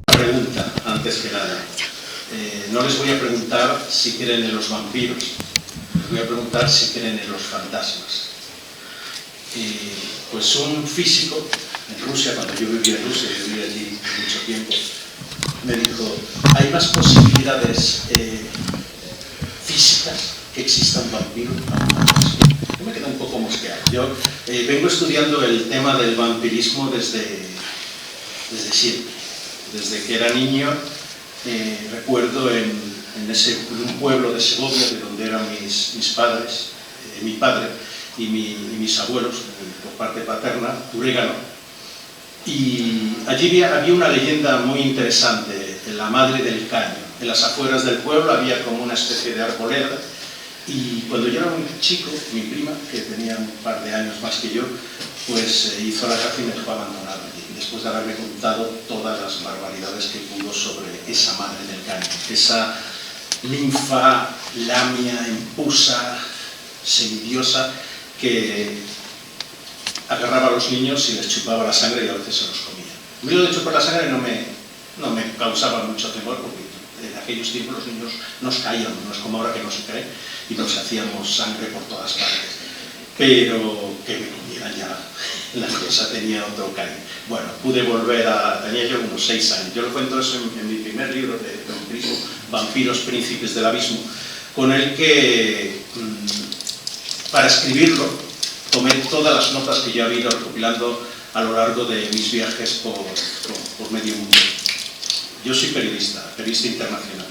Pregunta, antes que nada. No les voy a preguntar si creen en los vampiros, les voy a preguntar si creen en los fantasmas. Pues un físico en Rusia, cuando yo vivía en Rusia, yo viví allí mucho tiempo, me dijo, hay más posibilidades físicas que exista un vampiro que un fantasma. Yo me quedé un poco mosqueado. Yo vengo estudiando el tema del vampirismo desde siempre. Desde que era niño, recuerdo en un pueblo de Segovia, de donde eran mis padres, mi padre y mis abuelos, por parte paterna, Turégano, y allí había una leyenda muy interesante, la Madre del Caño. En las afueras del pueblo había como una especie de arboleda, y cuando yo era muy chico, mi prima, que tenía un par de años más que yo, pues hizo la caza y me dejó abandonado allí, después de haberme contado todas las barbaridades que pudo sobre esa Madre del Caño, esa ninfa, lamia, empusa, semidiosa, que agarraba a los niños y les chupaba la sangre y a veces se los comía. A mí lo de chupar la sangre no me causaba mucho temor, porque en aquellos tiempos los niños nos caíamos, no es como ahora que no se cae, y nos hacíamos sangre por todas partes. Pero que me comieran ya, la cosa tenía otro cariño. Bueno, pude volver tenía yo unos 6 años. Yo lo cuento eso en mi primer libro de vampirismo, Vampiros, Príncipes del Abismo, con el que, para escribirlo, tomé todas las notas que yo había ido recopilando a lo largo de mis viajes por medio mundo. Yo soy periodista internacional.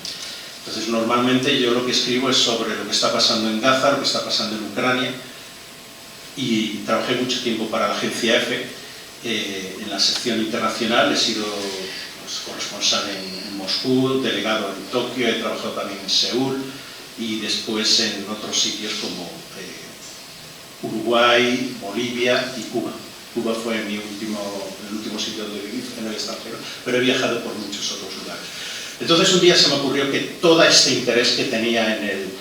Entonces, normalmente yo lo que escribo es sobre lo que está pasando en Gaza, lo que está pasando en Ucrania, y trabajé mucho tiempo para la agencia EFE en la sección internacional. He sido corresponsal en Moscú, delegado en Tokio, he trabajado también en Seúl y después en otros sitios como Uruguay, Bolivia y Cuba. Cuba fue el último sitio donde viví en el extranjero, pero he viajado por muchos otros lugares. Entonces un día se me ocurrió que todo este interés que tenía en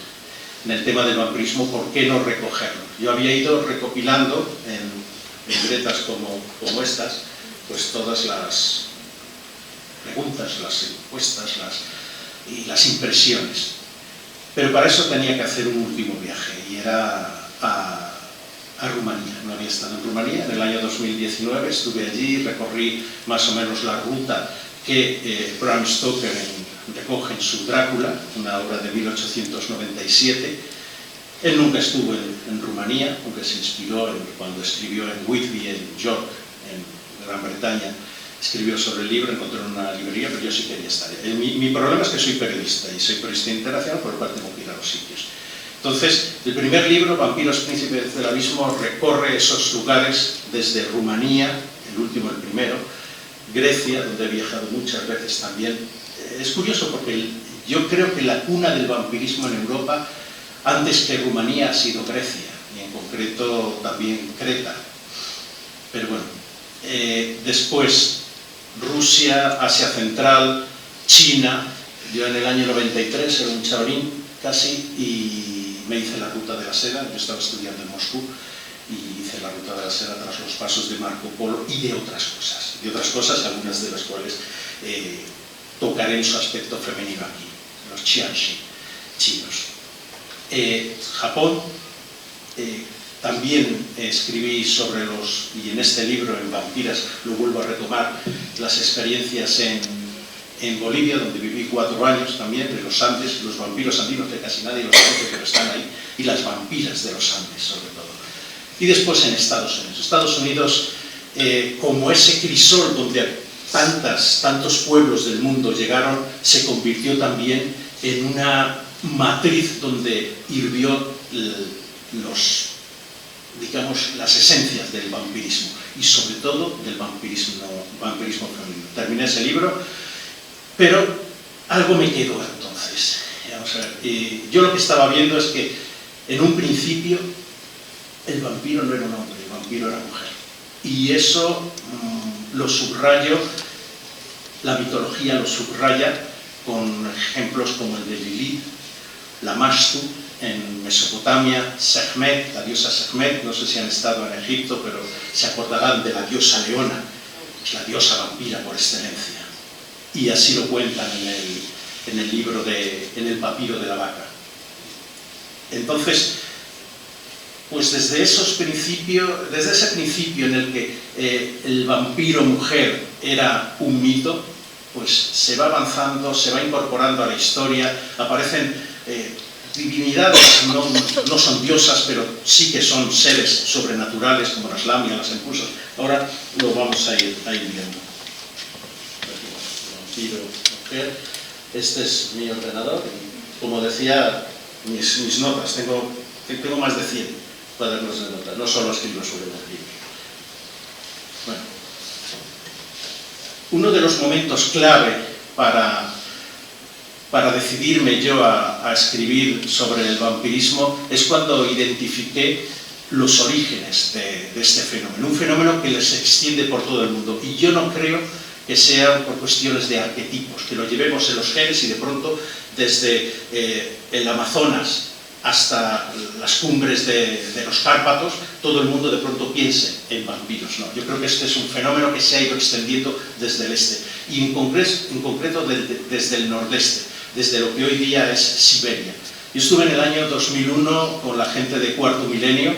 el tema del vampirismo, ¿por qué no recogerlo? Yo había ido recopilando en libretas como estas, pues todas las preguntas, las encuestas y las impresiones. Pero para eso tenía que hacer un último viaje, y era a Rumanía. No había estado en Rumanía. En el año 2019 estuve allí, recorrí más o menos la ruta que Bram Stoker recoge en su Drácula, una obra de 1897. Él nunca estuvo en Rumanía, aunque se inspiró cuando escribió en Whitby, en York, en Gran Bretaña, escribió sobre el libro, encontró en una librería, pero yo sí quería estar. Mi problema es que soy periodista, y soy periodista internacional, por lo cual tengo que ir a los sitios. Entonces, el primer libro, Vampiros, Príncipes del Abismo, recorre esos lugares desde Rumanía, el último, el primero, Grecia, donde he viajado muchas veces también. Es curioso porque yo creo que la cuna del vampirismo en Europa, antes que Rumanía, ha sido Grecia, y en concreto también Creta. Pero bueno, después Rusia, Asia Central, China. Yo en el año 93 era un chavalín casi, y me hice la ruta de la seda. Yo estaba estudiando en Moscú y hice la ruta de la seda tras los pasos de Marco Polo y de otras cosas, algunas de las cuales tocaré en su aspecto femenino aquí, los Qianxi chinos. Japón, también escribí sobre y en este libro, en Vampiras, lo vuelvo a retomar, las experiencias en Bolivia, donde viví 4 años también, de los Andes, los vampiros andinos, que casi nadie los conoce, pero están ahí, y las vampiras de los Andes, sobre todo. Y después en Estados Unidos. Estados Unidos, como ese crisol donde tantos pueblos del mundo llegaron, se convirtió también en una matriz donde hirvió las esencias del vampirismo, y sobre todo del vampirismo femenino. Terminé ese libro, pero algo me quedó entonces. Vamos a ver, yo lo que estaba viendo es que en un principio el vampiro no era un hombre, el vampiro era mujer. Y eso lo subrayo, la mitología lo subraya con ejemplos como el de Lilith, Lamashtu, en Mesopotamia, Sekhmet, la diosa Sekhmet, no sé si han estado en Egipto, pero se acordarán de la diosa Leona, es la diosa vampira por excelencia. Y así lo cuentan en el libro, en el papiro de la vaca. Entonces, pues desde ese principio en el que el vampiro mujer era un mito, pues se va avanzando, se va incorporando a la historia, aparecen divinidades, no son diosas, pero sí que son seres sobrenaturales como las lamias, las empusas. Ahora lo vamos a ir viendo. Vampiro mujer. Este es mi ordenador. Como decía, mis notas. Tengo más de 100 cuadernos de notas. No solo escribo sobre los libros. Bueno. Uno de los momentos clave para decidirme yo a escribir sobre el vampirismo es cuando identifiqué los orígenes de este fenómeno. Un fenómeno que se extiende por todo el mundo. Y yo no creo que sean por cuestiones de arquetipos, que lo llevemos en los genes y de pronto desde el Amazonas hasta las cumbres de los Cárpatos, todo el mundo de pronto piense en vampiros. No, yo creo que este es un fenómeno que se ha ido extendiendo desde el este y en concreto desde el nordeste, desde lo que hoy día es Siberia. Yo estuve en el año 2001 con la gente de Cuarto Milenio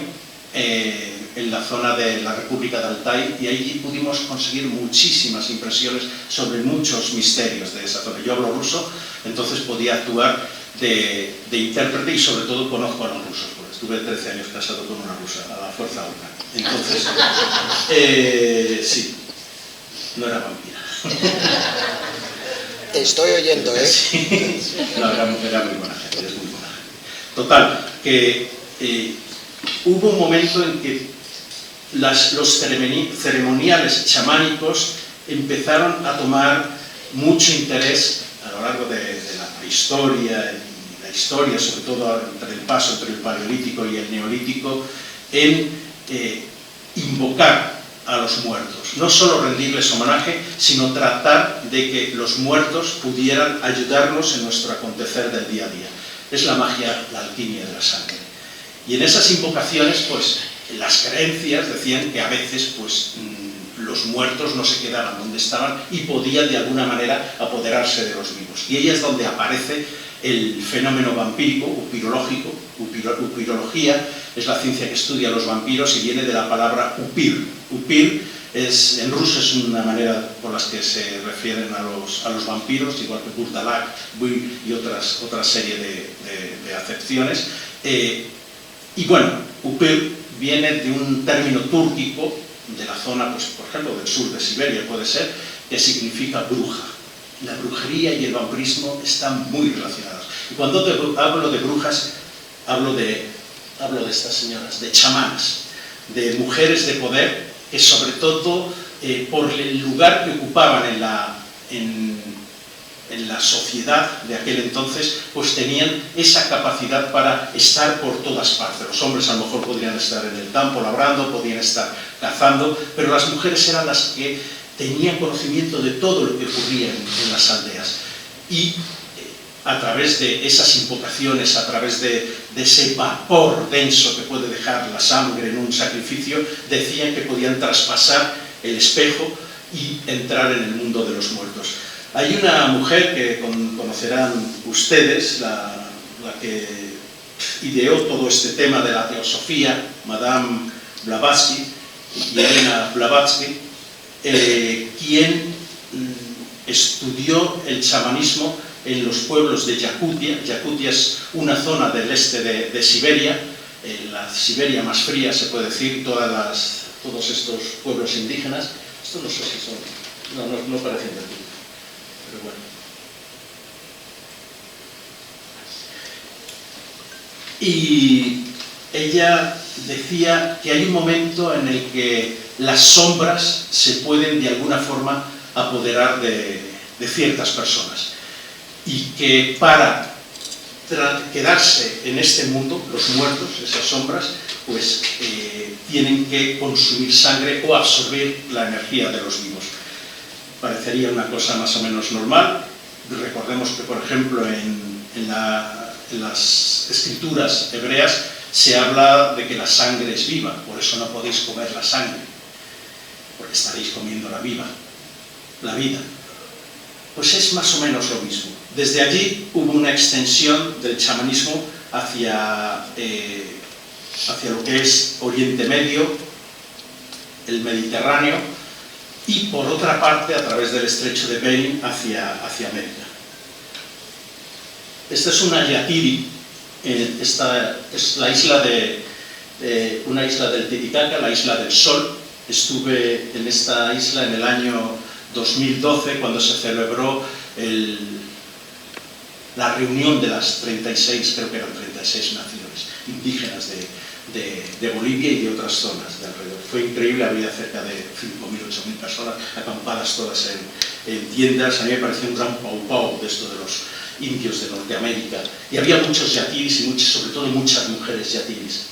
en la zona de la República de Altai y ahí pudimos conseguir muchísimas impresiones sobre muchos misterios de esa zona. Yo hablo ruso, entonces podía actuar de intérprete y sobre todo conozco a los rusos, porque estuve 13 años casado con una rusa, a la fuerza una. Entonces, sí, no era vampira. Estoy oyendo, ¿eh? Sí. No, era muy buena gente, es muy buena gente. Total, que hubo un momento en que los ceremoniales chamánicos empezaron a tomar mucho interés a lo largo de la prehistoria y la historia, sobre todo entre el paso entre el Paleolítico y el Neolítico, en invocar a los muertos. No solo rendirles homenaje, sino tratar de que los muertos pudieran ayudarnos en nuestro acontecer del día a día. Es la magia, la alquimia de la sangre. Y en esas invocaciones, pues, las creencias decían que a veces, pues, los muertos no se quedaban donde estaban y podían de alguna manera apoderarse de los vivos. Y ahí es donde aparece el fenómeno vampírico, upirológico. Upirología es la ciencia que estudia los vampiros y viene de la palabra upir. Upir en ruso es una manera por las que se refieren a los vampiros, igual que Burdalak, Buy y otra serie de acepciones. Y bueno, upir viene de un término túrquico de la zona, pues, por ejemplo, del sur de Siberia puede ser, que significa bruja. La brujería y el vampirismo están muy relacionados. Y cuando hablo de brujas, hablo de estas señoras, de chamanas, de mujeres de poder que sobre todo por el lugar que ocupaban en la sociedad de aquel entonces, pues tenían esa capacidad para estar por todas partes. Los hombres a lo mejor podrían estar en el campo labrando, podían estar cazando, pero las mujeres eran las que tenían conocimiento de todo lo que ocurría en las aldeas. Y a través de esas invocaciones, a través de ese vapor denso que puede dejar la sangre en un sacrificio, decían que podían traspasar el espejo y entrar en el mundo de los muertos. Hay una mujer que conocerán ustedes, la que ideó todo este tema de la teosofía, Madame Blavatsky, Elena Blavatsky, quien estudió el chamanismo en los pueblos de Yakutia. Yakutia es una zona del este de Siberia, la Siberia más fría, se puede decir, todos estos pueblos indígenas. Esto no sé si son, no parecen de aquí, pero bueno. Y ella decía que hay un momento en el que las sombras se pueden de alguna forma apoderar de ciertas personas y que para quedarse en este mundo, los muertos, esas sombras, pues tienen que consumir sangre o absorber la energía de los vivos. Parecería una cosa más o menos normal. Recordemos que, por ejemplo, en la las escrituras hebreas se habla de que la sangre es viva, por eso no podéis comer la sangre, porque estaréis comiendo la vida. Pues es más o menos lo mismo. Desde allí hubo una extensión del chamanismo hacia lo que es Oriente Medio, el Mediterráneo, y por otra parte, a través del estrecho de Bering, hacia América. Esta es una yatiri, esta es la isla una isla del Titicaca, la isla del Sol. Estuve en esta isla en el año 2012, cuando se celebró la reunión de las 36, creo que eran 36 naciones indígenas de Bolivia y de otras zonas de alrededor. Fue increíble, había cerca de 5.000, 8.000 personas acampadas todas en tiendas. A mí me pareció un gran pau-pau de esto de los indios de Norteamérica. Y había muchos yatiris y sobre todo muchas mujeres yatiris,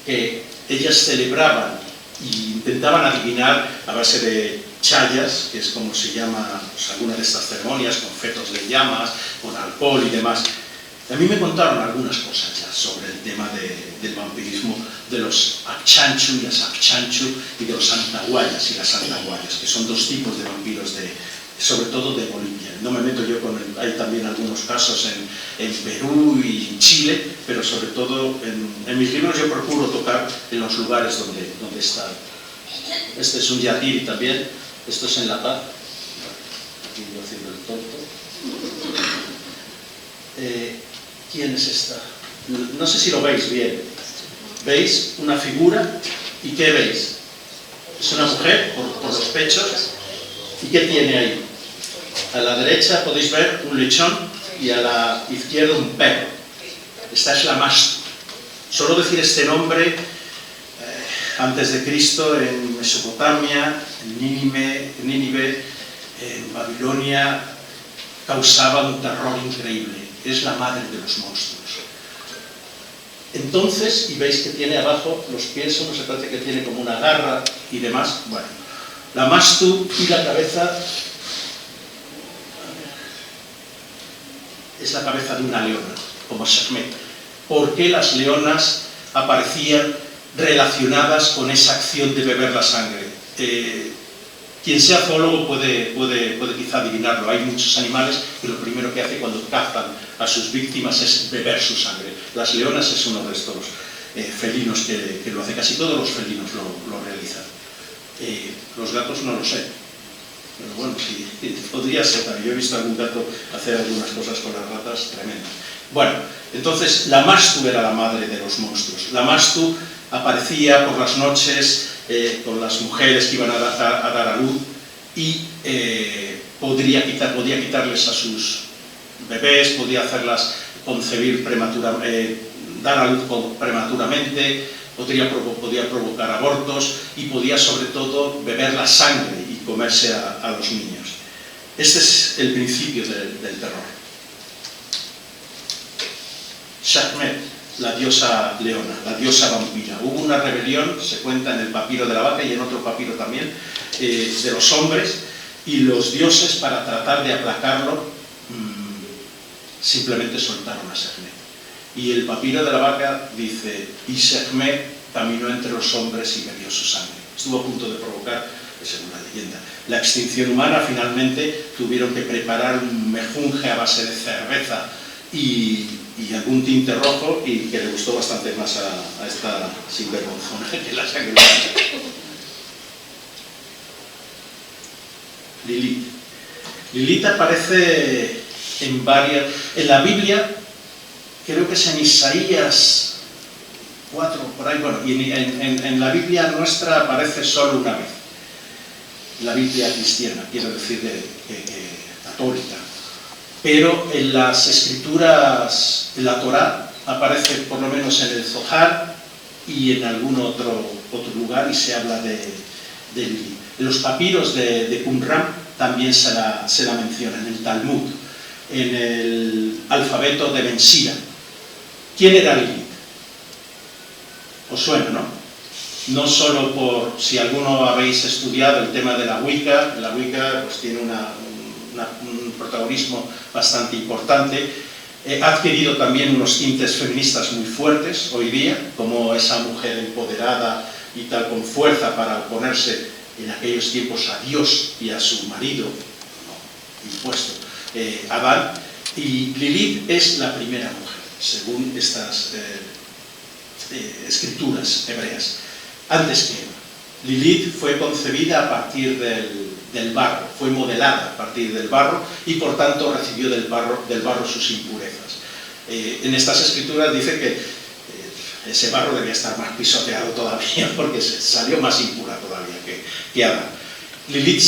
que ellas celebraban y intentaban adivinar a base de chayas, que es como se llama pues, alguna de estas ceremonias, con fetos de llamas, con alcohol y demás. A mí me contaron algunas cosas ya sobre el tema del vampirismo, de los Achanchu y las Achanchu y de los Antahuayas y las Antahuayas, que son dos tipos de vampiros sobre todo de Bolivia. No me meto yo hay también algunos casos en Perú y en Chile, pero sobre todo en mis libros yo procuro tocar en los lugares donde está. Este es un yatiri también, esto es en La Paz. Aquí yo haciendo el tonto. ¿Quién es esta? No sé si lo veis bien. ¿Veis una figura? ¿Y qué veis? Es una mujer por los pechos. ¿Y qué tiene ahí? A la derecha podéis ver un lechón y a la izquierda un perro. Esta es la Mastu. Solo decir este nombre antes de Cristo en Mesopotamia, en Nínive, en Babilonia, causaba un terror increíble. Es la madre de los monstruos. Entonces, y veis que tiene abajo los pies, uno se parece que tiene como una garra y demás. Bueno, la Mastu y la cabeza es la cabeza de una leona, como Sekhmet. ¿Por qué las leonas aparecían relacionadas con esa acción de beber la sangre? Quien sea zoólogo puede quizá adivinarlo. Hay muchos animales que lo primero que hacen cuando cazan a sus víctimas es beber su sangre. Las leonas es uno de estos felinos que lo hace. Casi todos los felinos lo realizan. Los gatos no lo sé. Pero bueno, sí, podría ser también. Yo he visto a algún gato hacer algunas cosas con las ratas tremendas. Bueno, entonces la Mastu era la madre de los monstruos. La Mastu aparecía por las noches con las mujeres que iban a dar a luz y podía quitarles a sus bebés, podía hacerlas concebir dar a luz prematuramente, podía provocar abortos y podía sobre todo beber la sangre y comerse a los niños. Este es el principio del terror. Sekhmet, la diosa leona, la diosa vampira. Hubo una rebelión, se cuenta en el papiro de la vaca y en otro papiro también, de los hombres, y los dioses, para tratar de aplacarlo, simplemente soltaron a Sekhmet. Y el papiro de la vaca dice: y Sekhmet caminó entre los hombres y bebió su sangre. Estuvo a punto de provocar, según la leyenda, la extinción humana. Finalmente tuvieron que preparar un mejunje a base de cerveza y algún tinte rojo, y que le gustó bastante más a esta sinvergonzona que la sangre humana. Lilith. Lilith aparece en la Biblia, creo que es en Isaías 4, por ahí, bueno, y en la Biblia nuestra aparece solo una vez. La Biblia cristiana, quiero decir, católica. Pero en las escrituras, en la Torá, aparece por lo menos en el Zohar y en algún otro lugar, y se habla de Lilith. En los papiros de Qumran también se la menciona, en el Talmud, en el alfabeto de Ben-Sira. ¿Quién era Lilith? ¿Os suena, no? No solo por, si alguno habéis estudiado el tema de la Wicca pues tiene un protagonismo bastante importante. Ha adquirido también unos tintes feministas muy fuertes hoy día, como esa mujer empoderada y tal, con fuerza para oponerse en aquellos tiempos a Dios y a su marido, impuesto, Adán. Y Lilith es la primera mujer, según estas escrituras hebreas, antes que Eva. Lilith fue concebida a partir del barro, fue modelada a partir del barro y por tanto recibió del barro sus impurezas. En estas escrituras dice que ese barro debía estar más pisoteado todavía porque salió más impura todavía que Adán. Lilith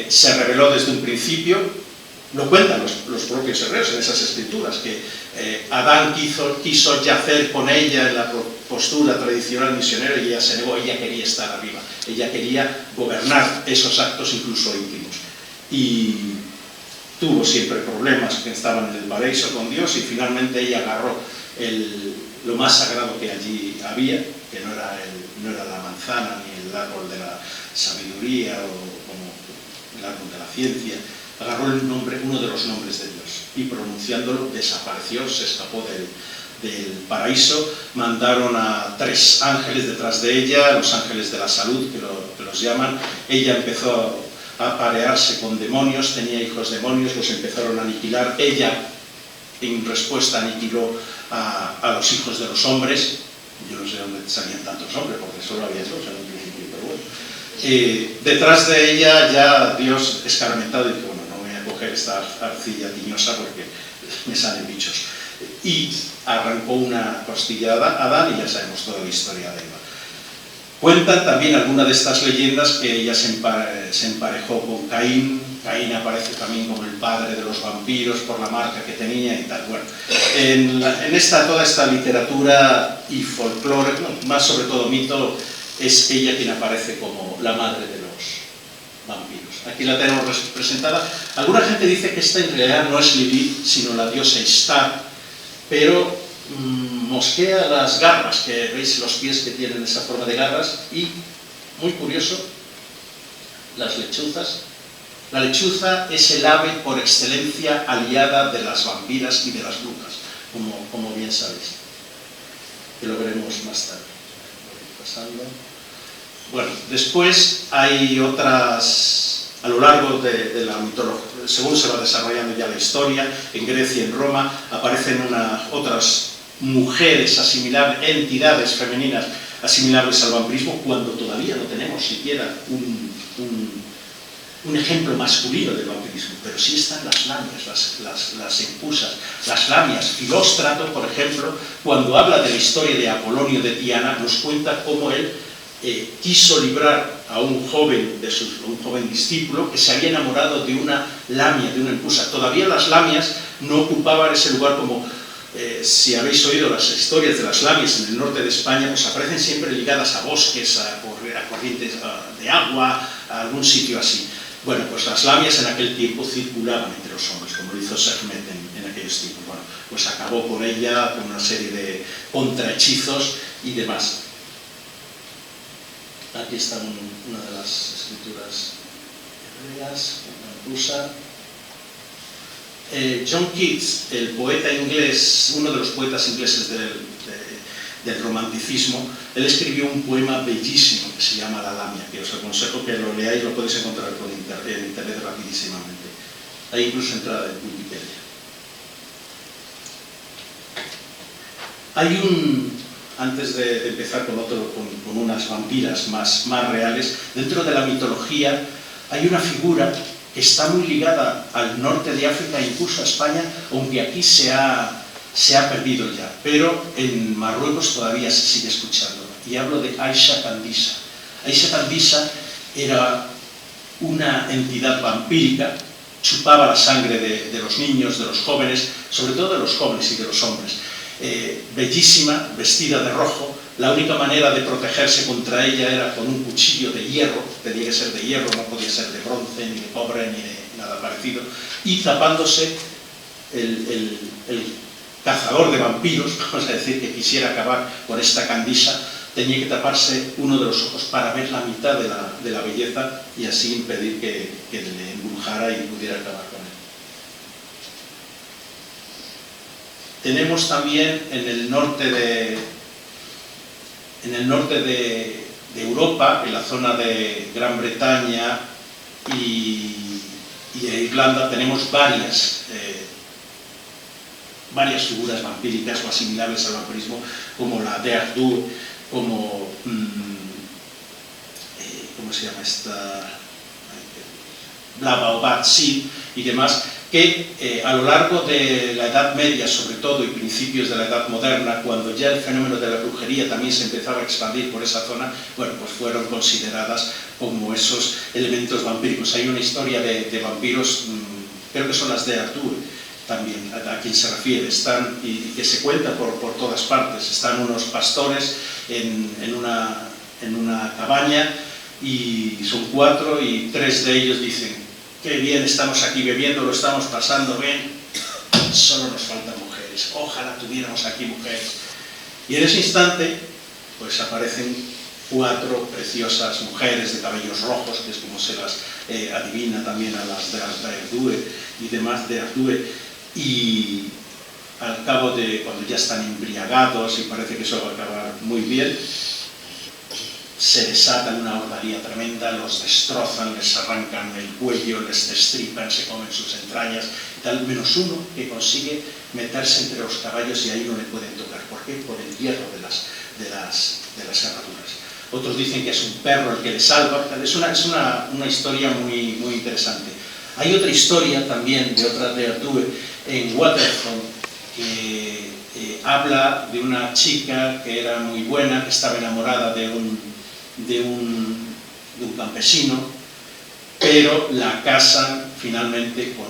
se rebeló desde un principio. Lo cuentan los propios hebreos en esas escrituras, que Adán quiso yacer con ella en la postura tradicional misionera y ella se negó. Ella quería estar arriba, ella quería gobernar esos actos incluso íntimos. Y tuvo siempre problemas, que estaban en el paraíso con Dios, y finalmente ella agarró lo más sagrado que allí había, que no era la manzana ni el árbol de la sabiduría o como el árbol de la ciencia. Agarró uno de los nombres de Dios y pronunciándolo desapareció, se escapó del paraíso. Mandaron a 3 ángeles detrás de ella, los ángeles de la salud, que los llaman. Ella empezó a aparearse con demonios, tenía hijos demonios, los empezaron a aniquilar. Ella, en respuesta, aniquiló a los hijos de los hombres. Yo no sé dónde salían tantos hombres, porque solo había 2 en un principio, pero bueno. Detrás de ella ya Dios, escarmentado, dijo: bueno, no voy a coger esta arcilla tiñosa porque me salen bichos. Y arrancó una costilla a Adán y ya sabemos toda la historia de Eva. Cuentan también algunas de estas leyendas que ella se emparejó con Caín. Caín aparece también como el padre de los vampiros por la marca que tenía y tal. Bueno, en toda esta literatura y folclore, más sobre todo mito, es ella quien aparece como la madre de los vampiros. Aquí la tenemos representada. Alguna gente dice que esta en realidad no es Lilith, sino la diosa Ishtar, pero mosquea las garras, que veis los pies que tienen esa forma de garras, y, muy curioso, las lechuzas. La lechuza es el ave por excelencia aliada de las vampiras y de las brujas, como bien sabéis, que lo veremos más tarde. Pasando. Bueno, después hay otras, a lo largo de la mitología, según se va desarrollando ya la historia, en Grecia y en Roma aparecen otras mujeres asimilables, entidades femeninas asimilables al vampirismo, cuando todavía no tenemos siquiera un ejemplo masculino del vampirismo, pero sí están las lamias, las empusas, las lamias. Filóstrato, por ejemplo, cuando habla de la historia de Apolonio de Tiana, nos cuenta cómo él quiso librar a un joven discípulo que se había enamorado de una lamia, de una empusa. Todavía las lamias no ocupaban ese lugar como, si habéis oído las historias de las lamias en el norte de España, pues aparecen siempre ligadas a bosques, a corrientes de agua, a algún sitio así. Bueno, pues las lamias en aquel tiempo circulaban entre los hombres, como lo hizo Sekhmet en aquellos tiempos. Bueno, pues acabó con ella, con una serie de contrahechizos y demás. Aquí está una de las escrituras hebreas, una rusa. John Keats, el poeta inglés, uno de los poetas ingleses del romanticismo, él escribió un poema bellísimo que se llama La Lamia, que os aconsejo que lo leáis, lo podéis encontrar en internet rapidísimamente. Hay incluso entrada en Wikipedia. Antes de empezar con unas vampiras más reales, dentro de la mitología hay una figura que está muy ligada al norte de África, incluso a España, aunque aquí se ha perdido ya, pero en Marruecos todavía se sigue escuchando. Y hablo de Aisha Candisa. Aisha Candisa era una entidad vampírica, chupaba la sangre de los niños, de los jóvenes, sobre todo de los jóvenes y de los hombres. Bellísima, vestida de rojo. La única manera de protegerse contra ella era con un cuchillo de hierro, tenía que ser de hierro, no podía ser de bronce, ni de cobre, ni de nada parecido, y tapándose el cazador de vampiros, vamos a decir, que quisiera acabar con esta Candisa, tenía que taparse uno de los ojos para ver la mitad de la belleza y así impedir que le embrujara y pudiera acabar con él. Tenemos también en el norte de Europa, en la zona de Gran Bretaña y de Irlanda, tenemos varias figuras vampíricas o asimilables al vampirismo, como la de Arthur, como ¿cómo se llama esta? La Baobab Sid y demás, que a lo largo de la Edad Media, sobre todo, y principios de la Edad Moderna, cuando ya el fenómeno de la brujería también se empezaba a expandir por esa zona, bueno, pues fueron consideradas como esos elementos vampíricos. Hay una historia de vampiros, creo que son las de Arthur, también, a quien se refiere, están, y que se cuenta por todas partes. Están unos pastores en una cabaña, y son 4, y 3 de ellos dicen: qué bien estamos aquí bebiendo, lo estamos pasando bien, solo nos faltan mujeres, ojalá tuviéramos aquí mujeres. Y en ese instante, pues aparecen 4 preciosas mujeres de cabellos rojos, que es como se las adivina también a las de Ardue y demás de Ardue, y al cabo de, cuando ya están embriagados y parece que eso va a acabar muy bien, se desatan una hordaría tremenda, los destrozan, les arrancan el cuello, les destripan, se comen sus entrañas y tal, menos uno que consigue meterse entre los caballos y ahí no le pueden tocar. ¿Por qué? Por el hierro de las herraduras. Otros dicen que es un perro el que le salva. Es una historia muy, muy interesante. Hay otra historia también de otra de Ardue en Waterford, que habla de una chica que era muy buena, que estaba enamorada de un campesino, pero la casan finalmente con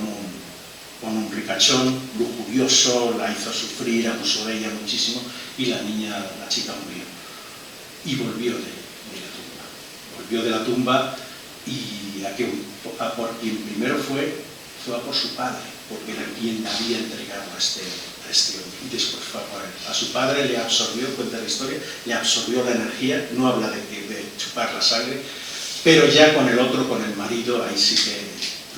un ricachón lujurioso, la hizo sufrir, abusó de ella muchísimo, y la chica murió. Y volvió de la tumba, y a por quien primero fue a por su padre, porque era quien le había entregado a este hombre, y después fue a su padre, le absorbió, cuenta la historia, le absorbió la energía, no habla de chupar la sangre, pero ya con el otro, con el marido, ahí sí que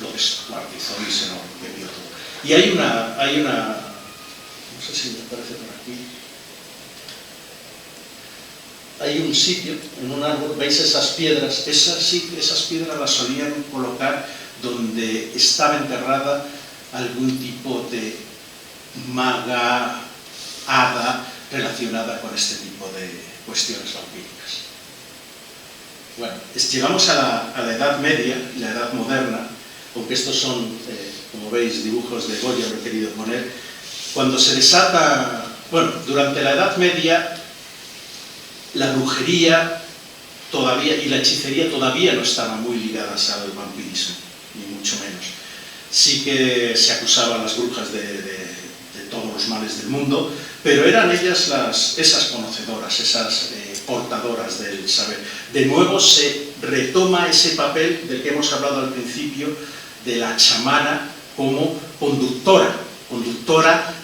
lo descuartizó y se lo bebió todo. Y hay una, no sé si me aparece por aquí, hay un sitio, en un árbol, veis esas piedras, esas piedras las solían colocar donde estaba enterrada algún tipo de maga, hada, relacionada con este tipo de cuestiones vampíricas. Bueno, llegamos a la Edad Media, la Edad Moderna, aunque estos son, como veis, dibujos de Goya, lo he querido poner. Cuando se desata, bueno, durante la Edad Media, la brujería todavía y la hechicería todavía no estaban muy ligadas al vampirismo, ni mucho menos. Sí que se acusaba a las brujas de todos los males del mundo, pero eran ellas esas conocedoras, esas portadoras del saber. De nuevo se retoma ese papel del que hemos hablado al principio, de la chamana como conductora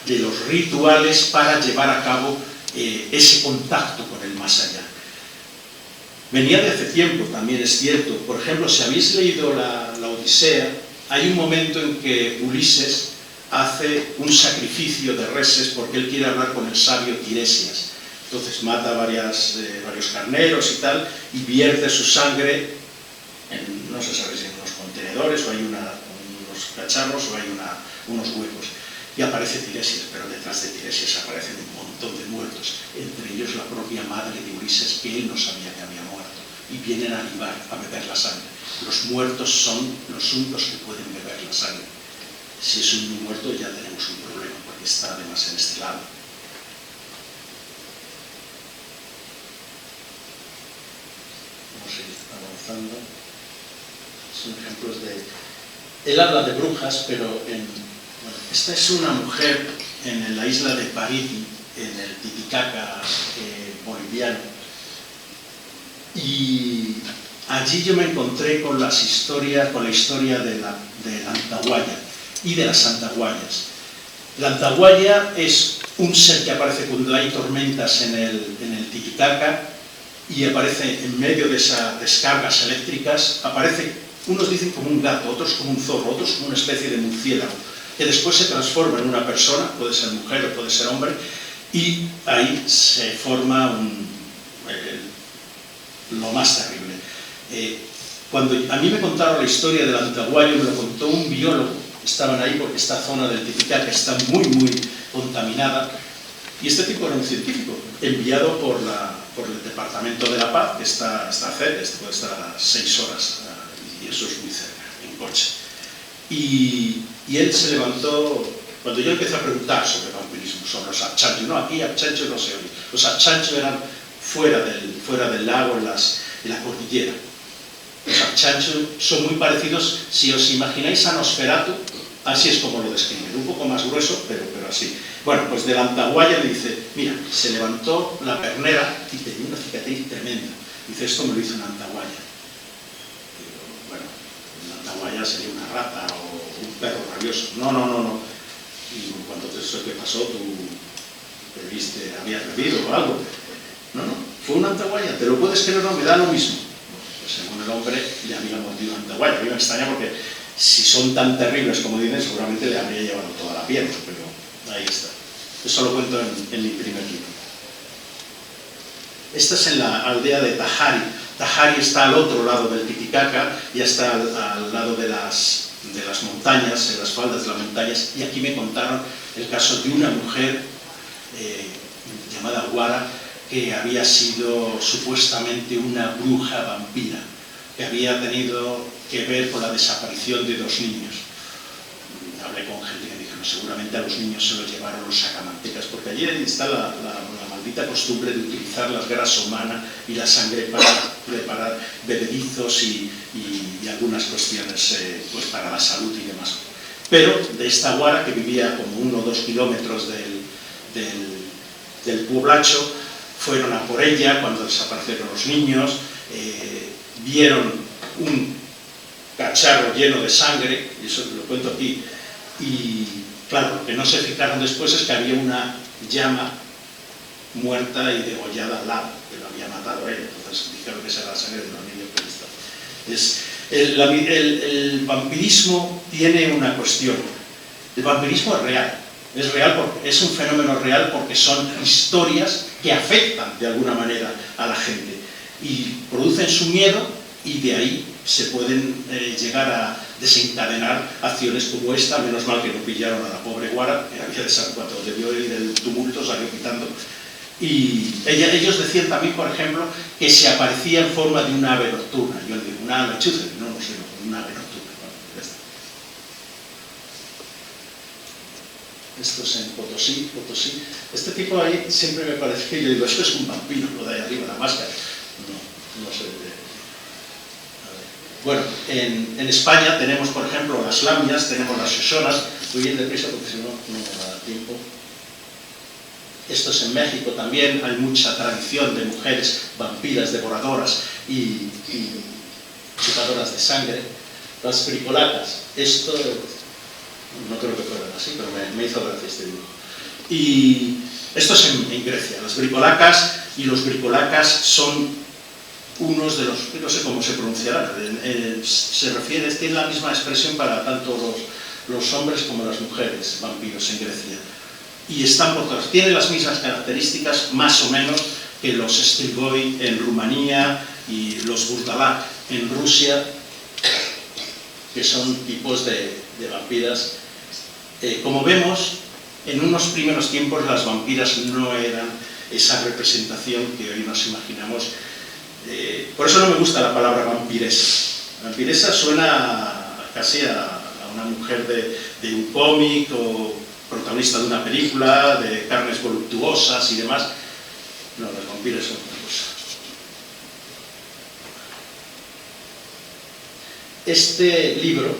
de los rituales para llevar a cabo ese contacto con el más allá. Venía de hace tiempo, también es cierto. Por ejemplo, si habéis leído la Odisea, hay un momento en que Ulises hace un sacrificio de reses porque él quiere hablar con el sabio Tiresias. Entonces mata varios carneros y tal, y vierte su sangre en, no se sabe si en unos contenedores o hay unos cacharros o hay unos huecos. Y aparece Tiresias, pero detrás de Tiresias aparecen un montón de muertos, entre ellos la propia madre de Ulises, que él no sabía que había muerto, y vienen a libar, a beber la sangre. Los muertos son los únicos que pueden beber la sangre. Si es un muerto ya tenemos un problema, porque está además en este lado. Vamos a ir avanzando. Son ejemplos de... Él habla de brujas, pero esta es una mujer en la isla de Pariti, en el Titicaca boliviano. Y allí yo me encontré con la historia de la Antahuaya y de las Antahuayas. La Antahuaya es un ser que aparece cuando hay tormentas en el Titicaca y aparece en medio de esas descargas eléctricas. Aparece, unos dicen como un gato, otros como un zorro, otros como una especie de murciélago. que después se transforma en una persona, puede ser mujer o puede ser hombre, y ahí se forma lo más terrible. Cuando a mí me contaron la historia del Antahuayo, me lo contó un biólogo, estaban ahí porque esta zona del Titicaca está muy, muy contaminada, y este tipo era un científico, enviado por el Departamento de la Paz, que está cerca, puede estar a 6 horas, y eso es muy cerca, en coche. Y él se levantó, cuando yo empecé a preguntar sobre vampirismo, sobre los achanchos, no, aquí achanchos no se oye, los achanchos eran fuera del lago, en la cordillera. Los achanchos son muy parecidos, si os imagináis a Nosferatu, así es como lo describen, un poco más grueso, pero así. Bueno, pues del Antahuaya le dice, mira, se levantó la pernera y tenía una cicatriz tremenda. Dice, esto me lo hizo un Antahuaya. Digo, bueno, un Antahuaya sería una rata o un perro rabioso. No. Y cuando eso te pasó, tú bebiste, habías bebido o algo. No, fue un Antahuaya, ¿te lo puedes creer o no? Me da lo mismo. Pues según el hombre, le había mordido un Antahuaya. A mí me extraña porque si son tan terribles como dicen, seguramente le habría llevado toda la pierna, pero ahí está. Eso lo cuento en mi primer libro. Esta es en la aldea de Tajari. Tajari está al otro lado del Titicaca, ya está al lado de las montañas, en las faldas de las montañas, y aquí me contaron el caso de una mujer llamada Guara, que había sido supuestamente una bruja vampira, que había tenido que ver con la desaparición de 2 niños. Hablé con gente que dijo, no, seguramente a los niños se los llevaron los sacamantecas, porque allí está la maldita costumbre de utilizar las grasas humanas y la sangre para preparar bebedizos y algunas cuestiones pues para la salud y demás. Pero de esta Guara, que vivía como 1 o 2 kilómetros del poblacho, fueron a por ella cuando desaparecieron los niños, vieron un cacharro lleno de sangre, y eso lo cuento aquí, y claro, lo que no se fijaron después es que había una llama muerta y degollada al lado, que lo había matado a ella. Entonces dijeron que esa era la sangre de los niños que estaba. El vampirismo tiene una cuestión. El vampirismo es real porque es un fenómeno real, porque son historias que afectan de alguna manera a la gente y producen su miedo, y de ahí se pueden llegar a desencadenar acciones como esta. Menos mal que no pillaron a la pobre Guara, que había cuando debió ir el tumulto, salió pitando. Y ellos decían también, por ejemplo, que se aparecía en forma de una ave nocturna. Yo le digo, una lechuza, no sé, una ave nocturna. Bueno, esto es en Potosí. Este tipo ahí siempre me parece que yo digo, esto es un vampiro, lo de ahí arriba, la máscara. No sé. Bueno, en España tenemos, por ejemplo, las lamias, tenemos las xoxonas. Voy bien deprisa porque si no, no me da tiempo. Esto es en México también, hay mucha tradición de mujeres vampiras, devoradoras y chupadoras de sangre. Las bricolacas, esto no creo que fueran así, pero me hizo gracia este dibujo. Y esto es en Grecia. Las bricolacas y los bricolacas son unos de los, no sé cómo se pronunciará, se refiere, tiene la misma expresión para tanto los hombres como las mujeres vampiros en Grecia. Y están por todas, tienen las mismas características más o menos que los Strigoi en Rumanía y los Burdalak en Rusia, que son tipos de vampiras. Como vemos, en unos primeros tiempos las vampiras no eran esa representación que hoy nos imaginamos. Por eso no me gusta la palabra vampiresa. Vampiresa suena casi a una mujer de un cómic o protagonista de una película, de carnes voluptuosas y demás. No, las vampiras son otra cosa. Este libro,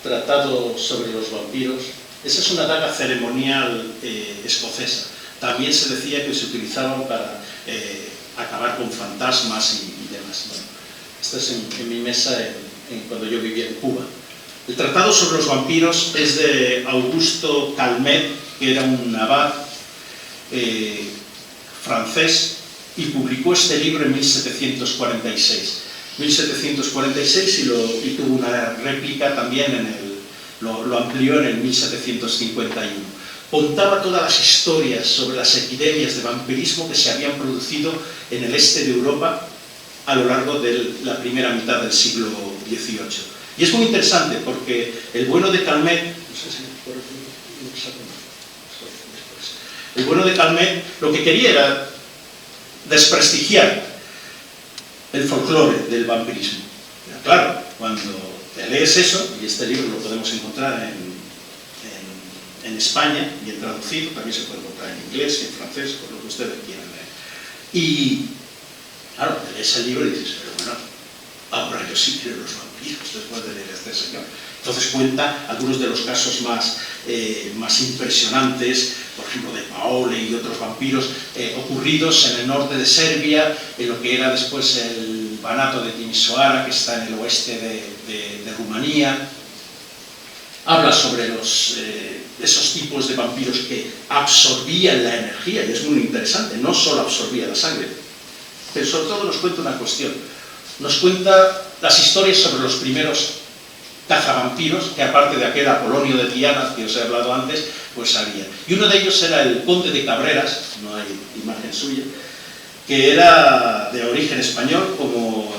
Tratado sobre los vampiros, esa es una daga ceremonial escocesa. También se decía que se utilizaban para acabar con fantasmas y demás. Bueno, esta es en mi mesa cuando yo vivía en Cuba. El Tratado sobre los vampiros es de Augusto Calmet, que era un abad francés, y publicó este libro en 1746. Y tuvo una réplica también lo amplió en el 1751. Contaba todas las historias sobre las epidemias de vampirismo que se habían producido en el este de Europa a lo largo de la primera mitad del siglo XVIII. Y es muy interesante porque el bueno de Calmet, lo que quería era desprestigiar el folclore del vampirismo. Pero claro, cuando te lees eso, y este libro lo podemos encontrar en España y en traducido, también se puede encontrar en inglés y en francés, por lo que ustedes quieran leer. Y claro, te lees el libro y dices, pero bueno, ahora yo sí quiero los vampiros después de leer este señor. Entonces cuenta algunos de los casos más impresionantes, por ejemplo de Paole y otros vampiros ocurridos en el norte de Serbia, en lo que era después el Banato de Timisoara, que está en el oeste de Rumanía. Habla sobre esos tipos de vampiros que absorbían la energía, y es muy interesante, no solo absorbía la sangre, pero sobre todo nos cuenta una cuestión. Nos cuenta las historias sobre los primeros cazavampiros, que aparte de aquel Apolonio de Tiana que os he hablado antes, pues había. Y uno de ellos era el conde de Cabreras, no hay imagen suya, que era de origen español, como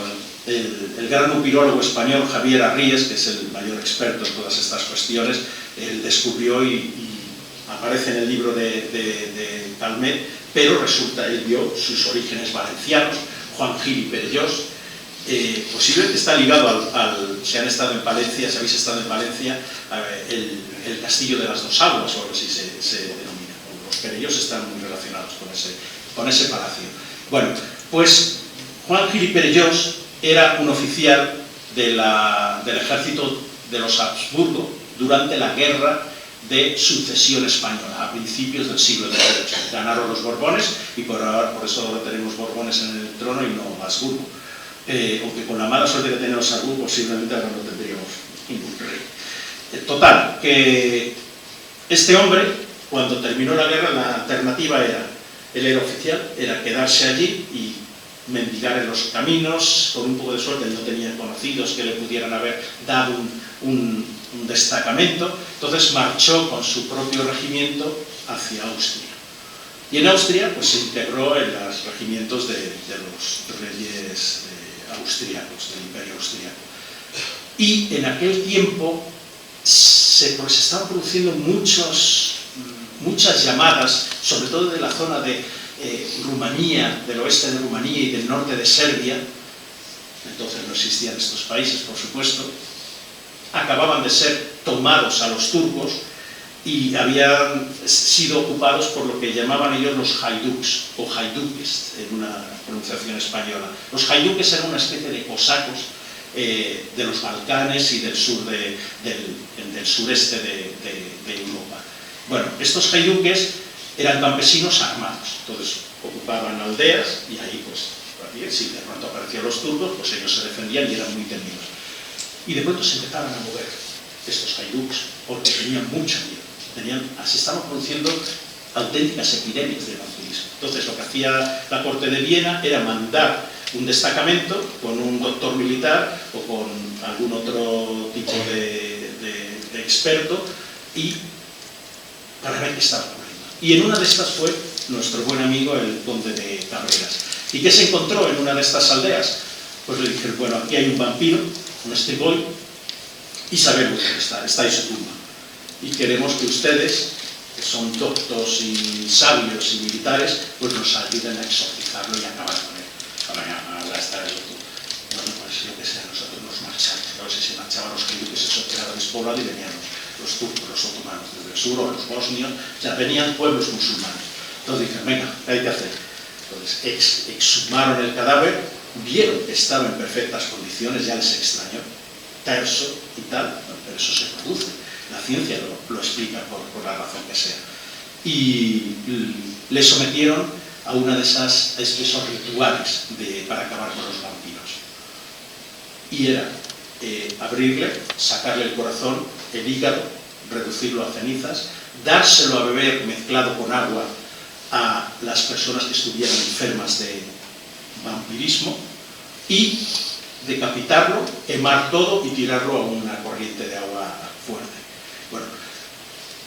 el gran upirólogo español Javier Arríes, que es el mayor experto en todas estas cuestiones. Él descubrió y aparece en el libro de Calmet, pero resulta, él vio sus orígenes valencianos, Juan Gil y Perellós. Posiblemente está ligado si han estado en Palencia, si habéis estado en Valencia, el Castillo de las Dos Aguas, o algo así se denomina. Los Perellós están muy relacionados con ese palacio. Bueno, pues Juan Gil y Perellós era un oficial del ejército de los Habsburgo durante la guerra de sucesión española, a principios del siglo XVIII. Ganaron los Borbones y por eso ahora tenemos Borbones en el trono y no Habsburgo. Aunque con la mala suerte que tenían los Habsburgo, posiblemente ahora no tendríamos ningún rey. Total, que este hombre, cuando terminó la guerra, la alternativa era, él era oficial, era quedarse allí y mendigar en los caminos. Con un poco de suerte, él no tenía conocidos que le pudieran haber dado un destacamento. Entonces marchó con su propio regimiento hacia Austria. Y en Austria pues, se integró en los regimientos de los reyes austriacos, del Imperio Austriaco. Y en aquel tiempo se estaban produciendo muchas llamadas, sobre todo de la zona de Rumanía, del oeste de Rumanía y del norte de Serbia. Entonces no existían estos países, por supuesto. Acababan de ser tomados a los turcos y habían sido ocupados por lo que llamaban ellos los haiduks, o haiduques, en una pronunciación española. Los haiduques eran una especie de cosacos de los Balcanes y del sureste de Europa. Bueno, estos haiduques eran campesinos armados, entonces ocupaban aldeas y ahí pues, si de pronto aparecían los turcos, pues ellos se defendían y eran muy temidos. Y de pronto se empezaron a mover estos haiduks porque tenían mucho miedo. Se estaban produciendo auténticas epidemias de vampirismo. Entonces lo que hacía la corte de Viena era mandar un destacamento con un doctor militar o con algún otro tipo de experto y para ver qué estaba ocurriendo. Y en una de estas fue nuestro buen amigo el conde de Cabreras. ¿Y qué se encontró en una de estas aldeas? Pues le dijeron, bueno, aquí hay un vampiro, un strigoi, y sabemos dónde está en su tumba. Y queremos que ustedes, que son doctos y sabios y militares, pues nos ayuden a exorcizarlo y acabar con él. Ahora está el doctor. Bueno, pues yo que sé, nosotros nos marchamos. Entonces se marchaban los haiduques, eso quedaba despoblado y venían los turcos, los otomanos desde el sur, o los bosnios, o sea, venían pueblos musulmanes. Entonces dicen, venga, ¿qué hay que hacer? Entonces exhumaron el cadáver, vieron que estaba en perfectas condiciones, ya les extrañó, terso y tal, pero eso se produce. La ciencia lo explica por la razón que sea. Y le sometieron a una de esos rituales para acabar con los vampiros. Y era abrirle, sacarle el corazón, el hígado, reducirlo a cenizas, dárselo a beber mezclado con agua a las personas que estuvieran enfermas de vampirismo y decapitarlo, quemar todo y tirarlo a una corriente de agua fuerte.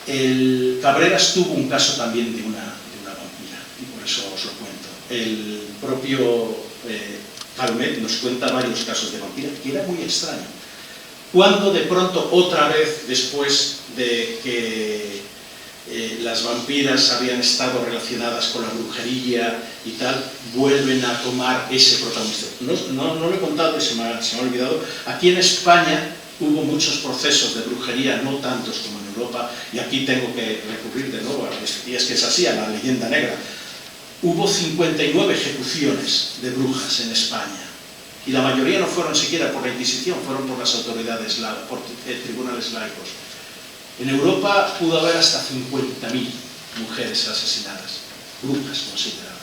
El Cabreras tuvo un caso también de una vampira, y por eso os lo cuento. El propio Calmet nos cuenta varios casos de vampira, que era muy extraño. Cuando de pronto, otra vez, después de que las vampiras habían estado relacionadas con la brujería y tal, vuelven a tomar ese protagonismo. No lo he contado, se me ha olvidado. Aquí en España hubo muchos procesos de brujería, no tantos como en Europa, y aquí tengo que recurrir de nuevo, y es que es así, a la leyenda negra. Hubo 59 ejecuciones de brujas en España, y la mayoría no fueron siquiera por la Inquisición, fueron por las autoridades, por tribunales laicos. En Europa pudo haber hasta 50.000 mujeres asesinadas, brujas consideradas.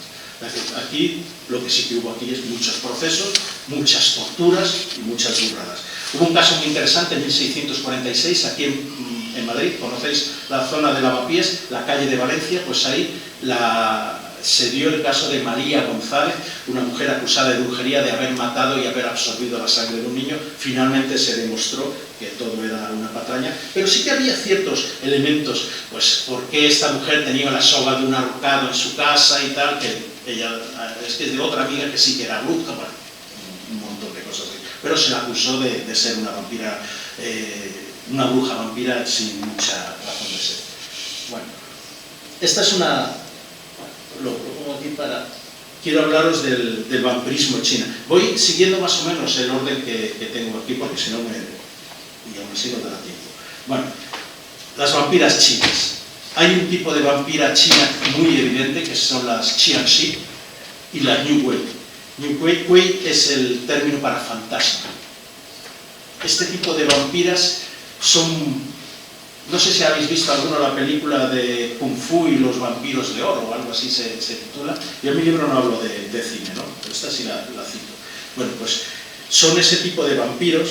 Aquí, lo que sí que hubo aquí es muchos procesos, muchas torturas y muchas burradas. Hubo un caso muy interesante en 1646, aquí en Madrid, conocéis la zona de Lavapiés, la calle de Valencia, pues ahí se dio el caso de María González, una mujer acusada de brujería, de haber matado y haber absorbido la sangre de un niño. Finalmente se demostró que todo era una patraña, pero sí que había ciertos elementos, pues por qué esta mujer tenía la soga de un ahorcado en su casa y tal, que ella es que es de otra amiga que sí que era bruja, bueno, un montón de cosas así. Pero se la acusó de ser una vampira, una bruja vampira sin mucha razón de ser. Bueno, esta es una... Lo propongo aquí para... Quiero hablaros del vampirismo en China. Voy siguiendo más o menos el orden que tengo aquí, porque si no y aún así no dará tiempo. Bueno, las vampiras chinas. Hay un tipo de vampira china muy evidente, que son las Qianxi y las Niu Wei. Niu Wei es el término para fantasma. Este tipo de vampiras son... No sé si habéis visto alguna la película de Kung Fu y los vampiros de oro, o algo así se titula. Yo en mi libro no hablo de cine, ¿no? Pero esta sí la cito. Bueno, pues son ese tipo de vampiros,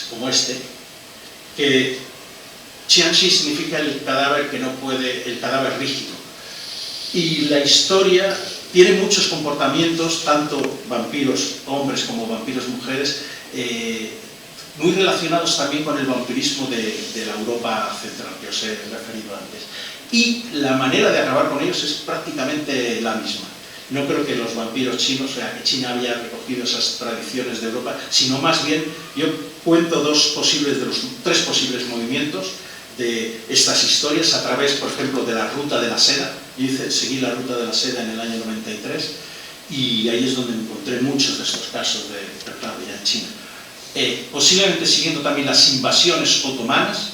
como este, que Qianxi significa el cadáver que no puede, el cadáver rígido. Y la historia tiene muchos comportamientos, tanto vampiros hombres como vampiros mujeres, muy relacionados también con el vampirismo de la Europa central, que os he referido antes. Y la manera de acabar con ellos es prácticamente la misma. No creo que los vampiros chinos, o sea, que China había recogido esas tradiciones de Europa, sino más bien, yo cuento tres posibles movimientos de estas historias a través, por ejemplo, de la ruta de la seda. Yo seguí la ruta de la seda en el año 93 y ahí es donde encontré muchos de estos casos de ya en China. Posiblemente siguiendo también las invasiones otomanas,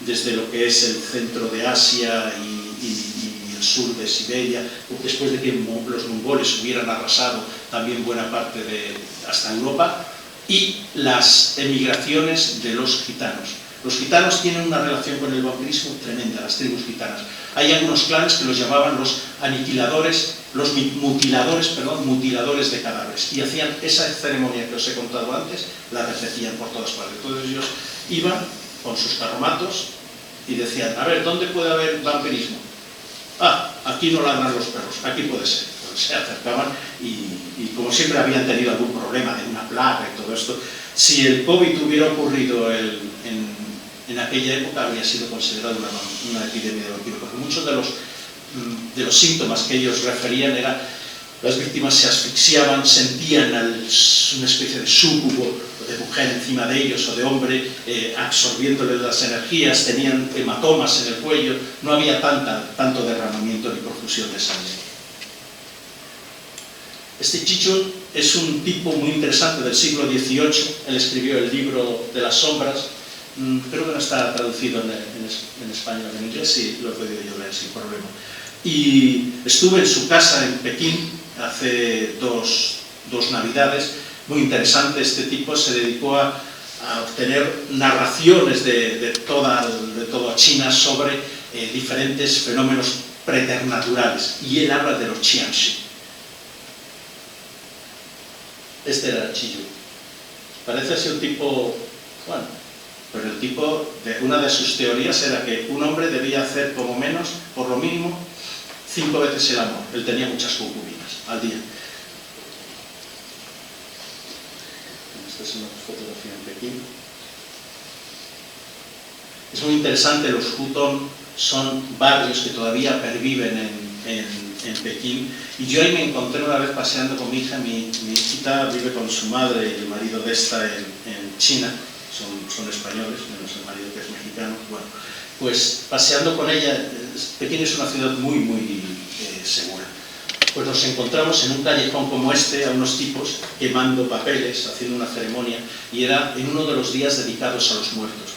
desde lo que es el centro de Asia y el sur de Siberia, después de que los mongoles hubieran arrasado también buena parte hasta Europa, y las emigraciones de los gitanos. Los gitanos tienen una relación con el vampirismo tremenda, las tribus gitanas. Hay algunos clanes que los llamaban los aniquiladores, los mutiladores de cadáveres, y hacían esa ceremonia que os he contado antes, la repetían por todas partes. Entonces ellos iban con sus carromatos y decían, a ver, ¿dónde puede haber vampirismo? Ah, aquí no ladran los perros, aquí puede ser. Pues se acercaban y como siempre habían tenido algún problema de una plaga y todo esto, si el COVID hubiera ocurrido en aquella época, habría sido considerado una epidemia de vampiros, porque muchos de los síntomas que ellos referían eran las víctimas se asfixiaban, sentían una especie de súcubo de mujer encima de ellos o de hombre, absorbiéndoles las energías, tenían hematomas en el cuello, no había tanto derramamiento ni profusión de sangre. Este Chichun es un tipo muy interesante del siglo XVIII, él escribió el libro de las sombras, creo que no está traducido en español, en inglés sí lo he podido yo leer sin problema. Y estuve en su casa en Pekín hace dos navidades, muy interesante. Este tipo se dedicó a obtener narraciones de toda China sobre diferentes fenómenos preternaturales, y él habla de los Qianxi. Este era el Chiyu. Parece ser un tipo, bueno, pero el tipo, una de sus teorías era que un hombre debía hacer como menos, por lo mínimo, 5 veces el amor. Él tenía muchas concubinas al día. Esta es una fotografía en Pekín. Es muy interesante, los Hutong son barrios que todavía perviven en Pekín, y yo ahí me encontré una vez paseando con mi hija. Mi hijita vive con su madre y el marido de esta en China, son españoles, menos el marido que es mexicano. Bueno, pues paseando con ella, Pekín es una ciudad muy, muy segura. Pues nos encontramos en un callejón como este a unos tipos quemando papeles, haciendo una ceremonia, y era en uno de los días dedicados a los muertos.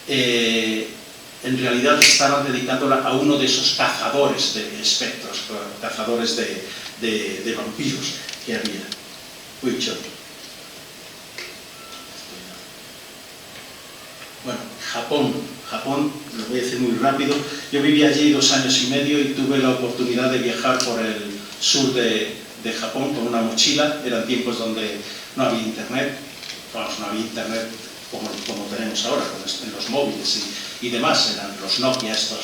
En realidad estaban dedicándola a uno de esos cazadores de espectros, cazadores de vampiros que había. Bueno, Japón, lo voy a decir muy rápido. Yo viví allí 2 años y medio y tuve la oportunidad de viajar por el sur de Japón con una mochila. Eran tiempos donde no había internet, vamos, no había internet como tenemos ahora, en los móviles y demás, eran los Nokia estos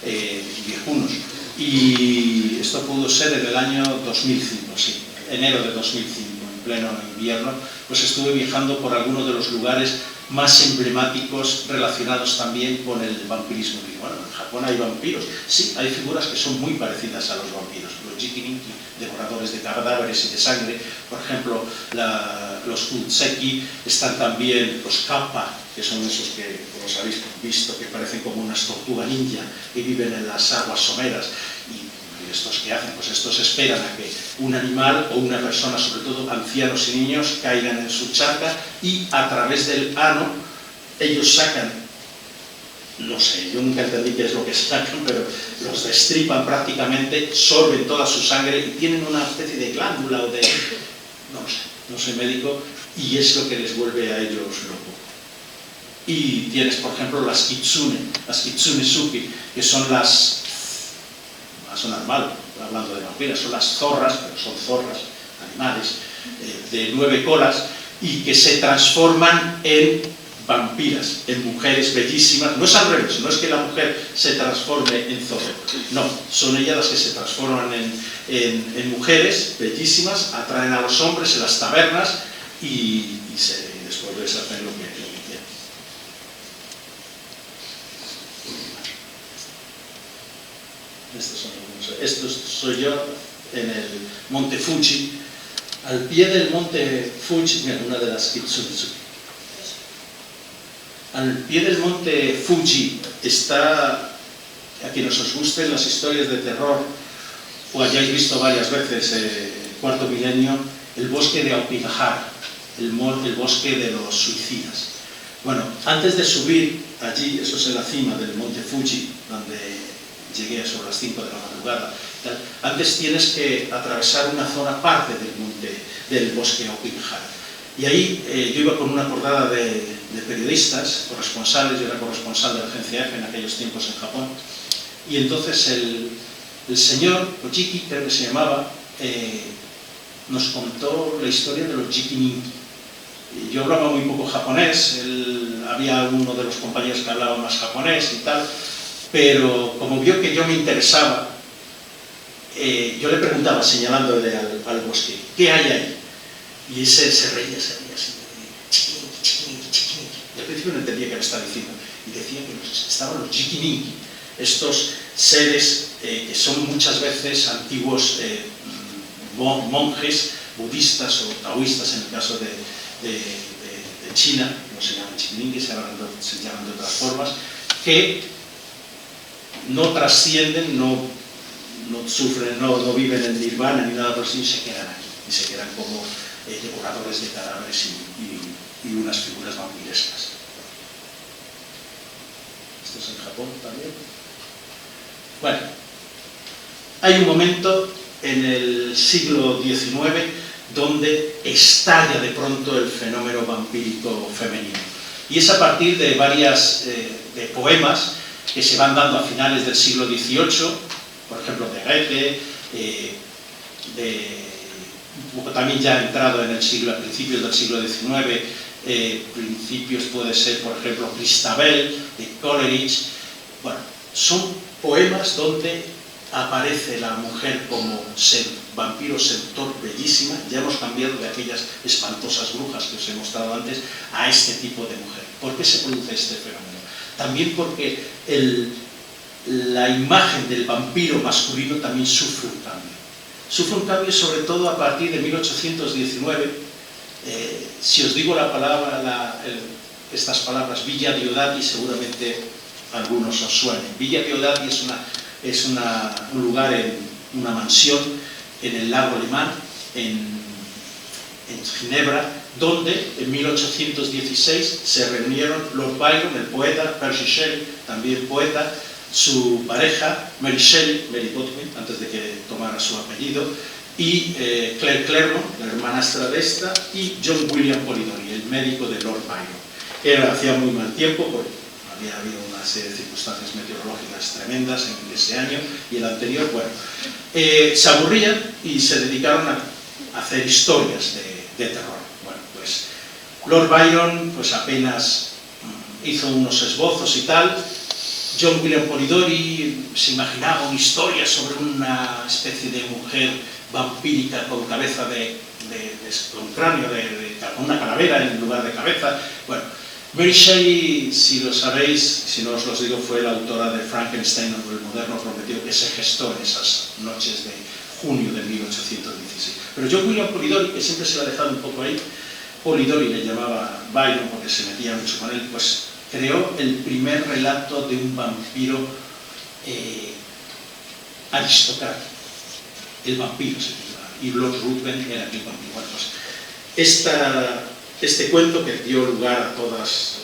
viejunos. Y esto pudo ser en el año 2005, sí, enero de 2005, en pleno invierno. Pues estuve viajando por algunos de los lugares más emblemáticos relacionados también con el vampirismo. Y bueno, en Japón hay vampiros, sí, hay figuras que son muy parecidas a los vampiros, los Jikininki, devoradores de cadáveres y de sangre. Por ejemplo, los Utseki, están también los Kappa, que son esos que, como os habéis visto, que parecen como unas tortugas ninja que viven en las aguas someras. Y estos que hacen, pues estos esperan a que un animal o una persona, sobre todo ancianos y niños, caigan en su charca, y a través del ano ellos sacan, no sé, yo nunca entendí qué es lo que sacan, pero los destripan prácticamente, sorben toda su sangre y tienen una especie de glándula o de, no sé, no soy médico, y es lo que les vuelve a ellos locos. Y tienes, por ejemplo, las Kitsune Suki, que son las, sonar mal hablando de vampiras, son las zorras, pero son zorras, animales, de 9 colas, y que se transforman en vampiras, en mujeres bellísimas. No es al revés, no es que la mujer se transforme en zorro, no, son ellas las que se transforman en mujeres bellísimas, atraen a los hombres en las tabernas y después les hacen lo que quieran. Esto soy yo en el monte Fuji. Al pie del monte Fuji, mira, una de las Kitsune. Al pie del monte Fuji está, a quienes os gusten las historias de terror, o hayáis visto varias veces Cuarto Milenio, el bosque de Aokigahara, el bosque de los suicidas. Bueno, antes de subir allí, eso es en la cima del monte Fuji, donde llegué sobre las 5 de la madrugada, antes tienes que atravesar una zona parte del bosque Aokigahara. Y ahí yo iba con una cordada de periodistas, corresponsales. Yo era corresponsal de la agencia EFE en aquellos tiempos en Japón, y entonces el señor Kojiki, creo que se llamaba, nos contó la historia de los Jikininki. Yo hablaba muy poco japonés, había uno de los compañeros que hablaba más japonés y tal, pero como vio que yo me interesaba, yo le preguntaba, señalándole al bosque, ¿qué hay ahí? Y ese se reía así, Jikininki. Y al principio no entendía qué me estaba diciendo, y decía que estaban los Jikininki, estos seres que son muchas veces antiguos monjes budistas o taoístas, en el caso de China, no se llaman Jikininki, se llaman de otras formas, que no trascienden, no sufren, no viven en nirvana ni nada por el estilo, y se quedan aquí, y se quedan como devoradores de cadáveres y unas figuras vampirescas. Esto es en Japón también. Bueno, hay un momento en el siglo XIX donde estalla de pronto el fenómeno vampírico femenino, y es a partir de varias de poemas que se van dando a finales del siglo XVIII, por ejemplo de Goethe, un poco también ya entrado en el siglo, a principios del siglo XIX, principios puede ser, por ejemplo, Christabel, de Coleridge. Bueno, son poemas donde aparece la mujer como vampiro seductor, bellísima. Ya hemos cambiado de aquellas espantosas brujas que os he mostrado antes a este tipo de mujer. ¿Por qué se produce este fenómeno? también porque la imagen del vampiro masculino también sufre un cambio. Sufre un cambio sobre todo a partir de 1819. Si os digo estas palabras, Villa Diodati, seguramente algunos os suenen. Villa Diodati es un lugar, una mansión en el lago Alemán, en Ginebra, donde en 1816 se reunieron Lord Byron, el poeta, Percy Shelley, también poeta, su pareja, Mary Shelley, Mary Godwin, antes de que tomara su apellido, y Claire Claremont, la hermanastra de esta, y John William Polidori, el médico de Lord Byron. Hacía muy mal tiempo, porque había habido una serie de circunstancias meteorológicas tremendas en ese año y el anterior. Bueno, se aburrían y se dedicaron a hacer historias de terror. Bueno, pues Lord Byron pues apenas hizo unos esbozos y tal. John William Polidori se imaginaba una historia sobre una especie de mujer vampírica con cabeza con cráneo, con una calavera en lugar de cabeza. Bueno, Mary Shelley, si lo sabéis, si no os lo digo, fue la autora de Frankenstein o el moderno prometido, que se gestó en esas noches de junio de 1816. Pero John William Polidori, que siempre se lo ha dejado un poco ahí, Polidori le llamaba Byron porque se metía mucho con él, pues creó el primer relato de un vampiro aristocrático. El vampiro se titulaba, y Lord Ruthven era el vampiro. Bueno, pues este cuento que dio lugar a todas,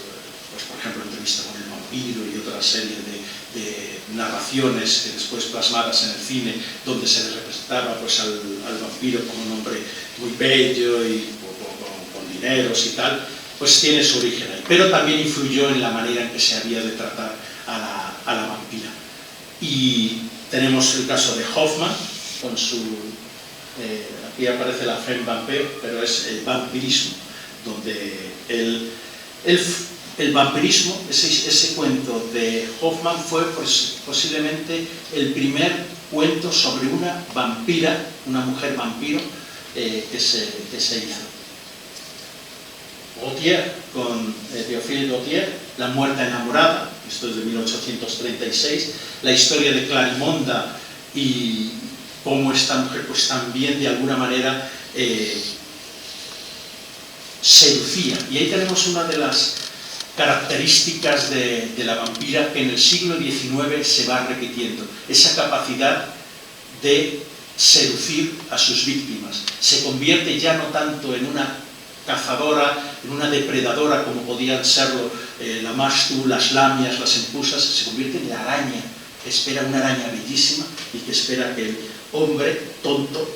pues por ejemplo, Entrevista con el vampiro y otra serie de narraciones que después plasmadas en el cine, donde se le representaba pues al vampiro como un hombre muy bello y con dineros y tal, pues tiene su origen ahí. Pero también influyó en la manera en que se había de tratar a la vampira. Y tenemos el caso de Hoffman, con su... aquí aparece la femme vampire, pero es el vampirismo, donde el vampirismo, ese cuento de Hoffman fue pues, posiblemente el primer cuento sobre una vampira, una mujer vampiro, que se hizo. Gautier, con Théophile Gautier, La muerta enamorada, esto es de 1836, la historia de Clarimonda y cómo esta mujer pues también de alguna manera seducía. Y ahí tenemos una de las características de la vampira que en el siglo XIX se va repitiendo, esa capacidad de seducir a sus víctimas. Se convierte ya no tanto en una cazadora, en una depredadora como podían serlo la mastu, las lamias, las empusas, se convierte en la araña, que espera una araña bellísima y que espera que el hombre tonto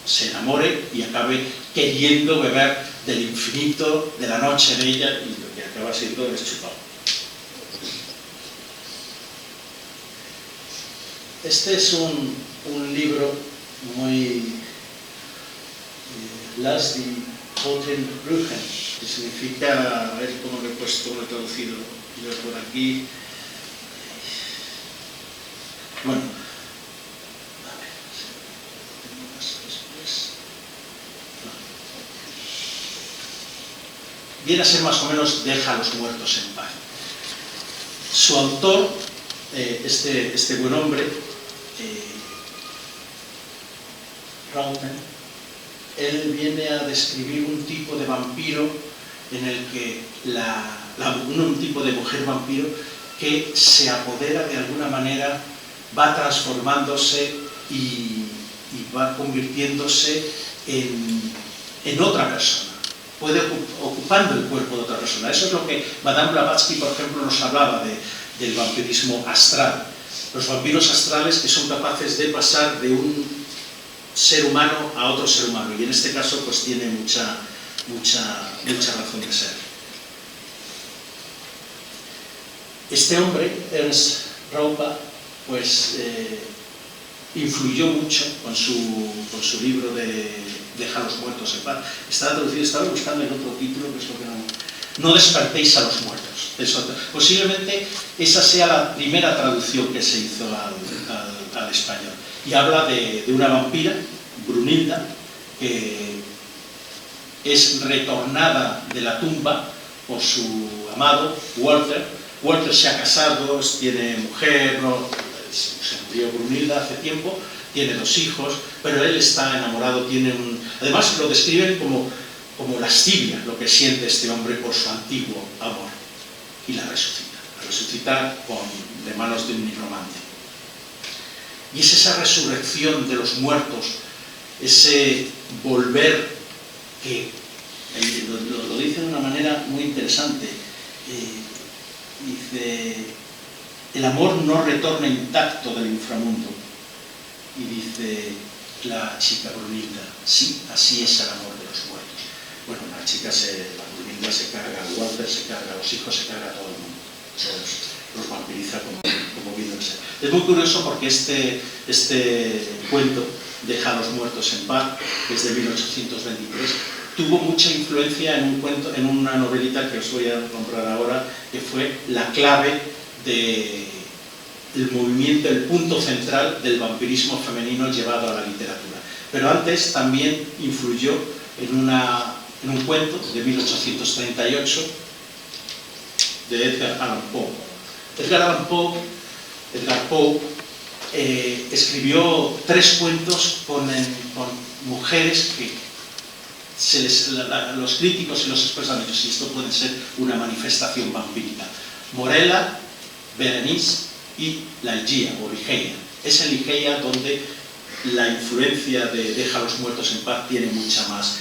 se enamore y acabe queriendo beber del infinito de la noche de ella, y lo que acaba siendo es chupado. Este es un libro muy Las die Totenbrüchen, que significa, a ver cómo lo he puesto, lo he traducido yo por aquí. Bueno, viene a ser más o menos Deja a los muertos en paz. Su autor, este buen hombre, Raupen, él viene a describir un tipo de vampiro en el que un tipo de mujer vampiro que se apodera de alguna manera, va transformándose y va convirtiéndose en otra persona, puede ocupando el cuerpo de otra persona. Eso es lo que Madame Blavatsky, por ejemplo, nos hablaba del vampirismo astral. Los vampiros astrales que son capaces de pasar de un ser humano a otro ser humano, y en este caso pues tiene mucha razón de ser. Este hombre, Ernst Raupa, pues influyó mucho con su libro de Deja a los muertos en paz. Está traducido, estaba buscando el otro título, que es lo que no despertéis a los muertos. Posiblemente esa sea la primera traducción que se hizo al español. Y habla de una vampira, Brunilda, que es retornada de la tumba por su amado, Walter, Walter se ha casado, tiene mujer, ¿no? Se murió Brunilda hace tiempo, tiene 2 hijos, pero él está enamorado, tiene un... Además lo describen como lascivia lo que siente este hombre por su antiguo amor. Y la resucita de manos de un nigromante. Y es esa resurrección de los muertos, ese volver que lo dice de una manera muy interesante. Dice, el amor no retorna intacto del inframundo. Y dice la chica Brunilda, sí, así es el amor de los muertos. Bueno, la Brunilda se carga, Walter se carga, los hijos se carga a todo el mundo. Los vampiriza como vino de ser. Es muy curioso porque este cuento, Deja a los muertos en paz, que es de 1823, tuvo mucha influencia en una novelita que os voy a nombrar ahora, que fue la clave del movimiento, el punto central del vampirismo femenino llevado a la literatura. Pero antes también influyó en un cuento de 1838 de Edgar Allan Poe. Edgar Poe escribió 3 cuentos con mujeres que los críticos y los expertos han dicho, si esto puede ser una manifestación vampírica. Morella, Berenice y la Ligeia, o Ligeia. Es en Ligeia donde la influencia de Deja a los muertos en paz tiene mucha más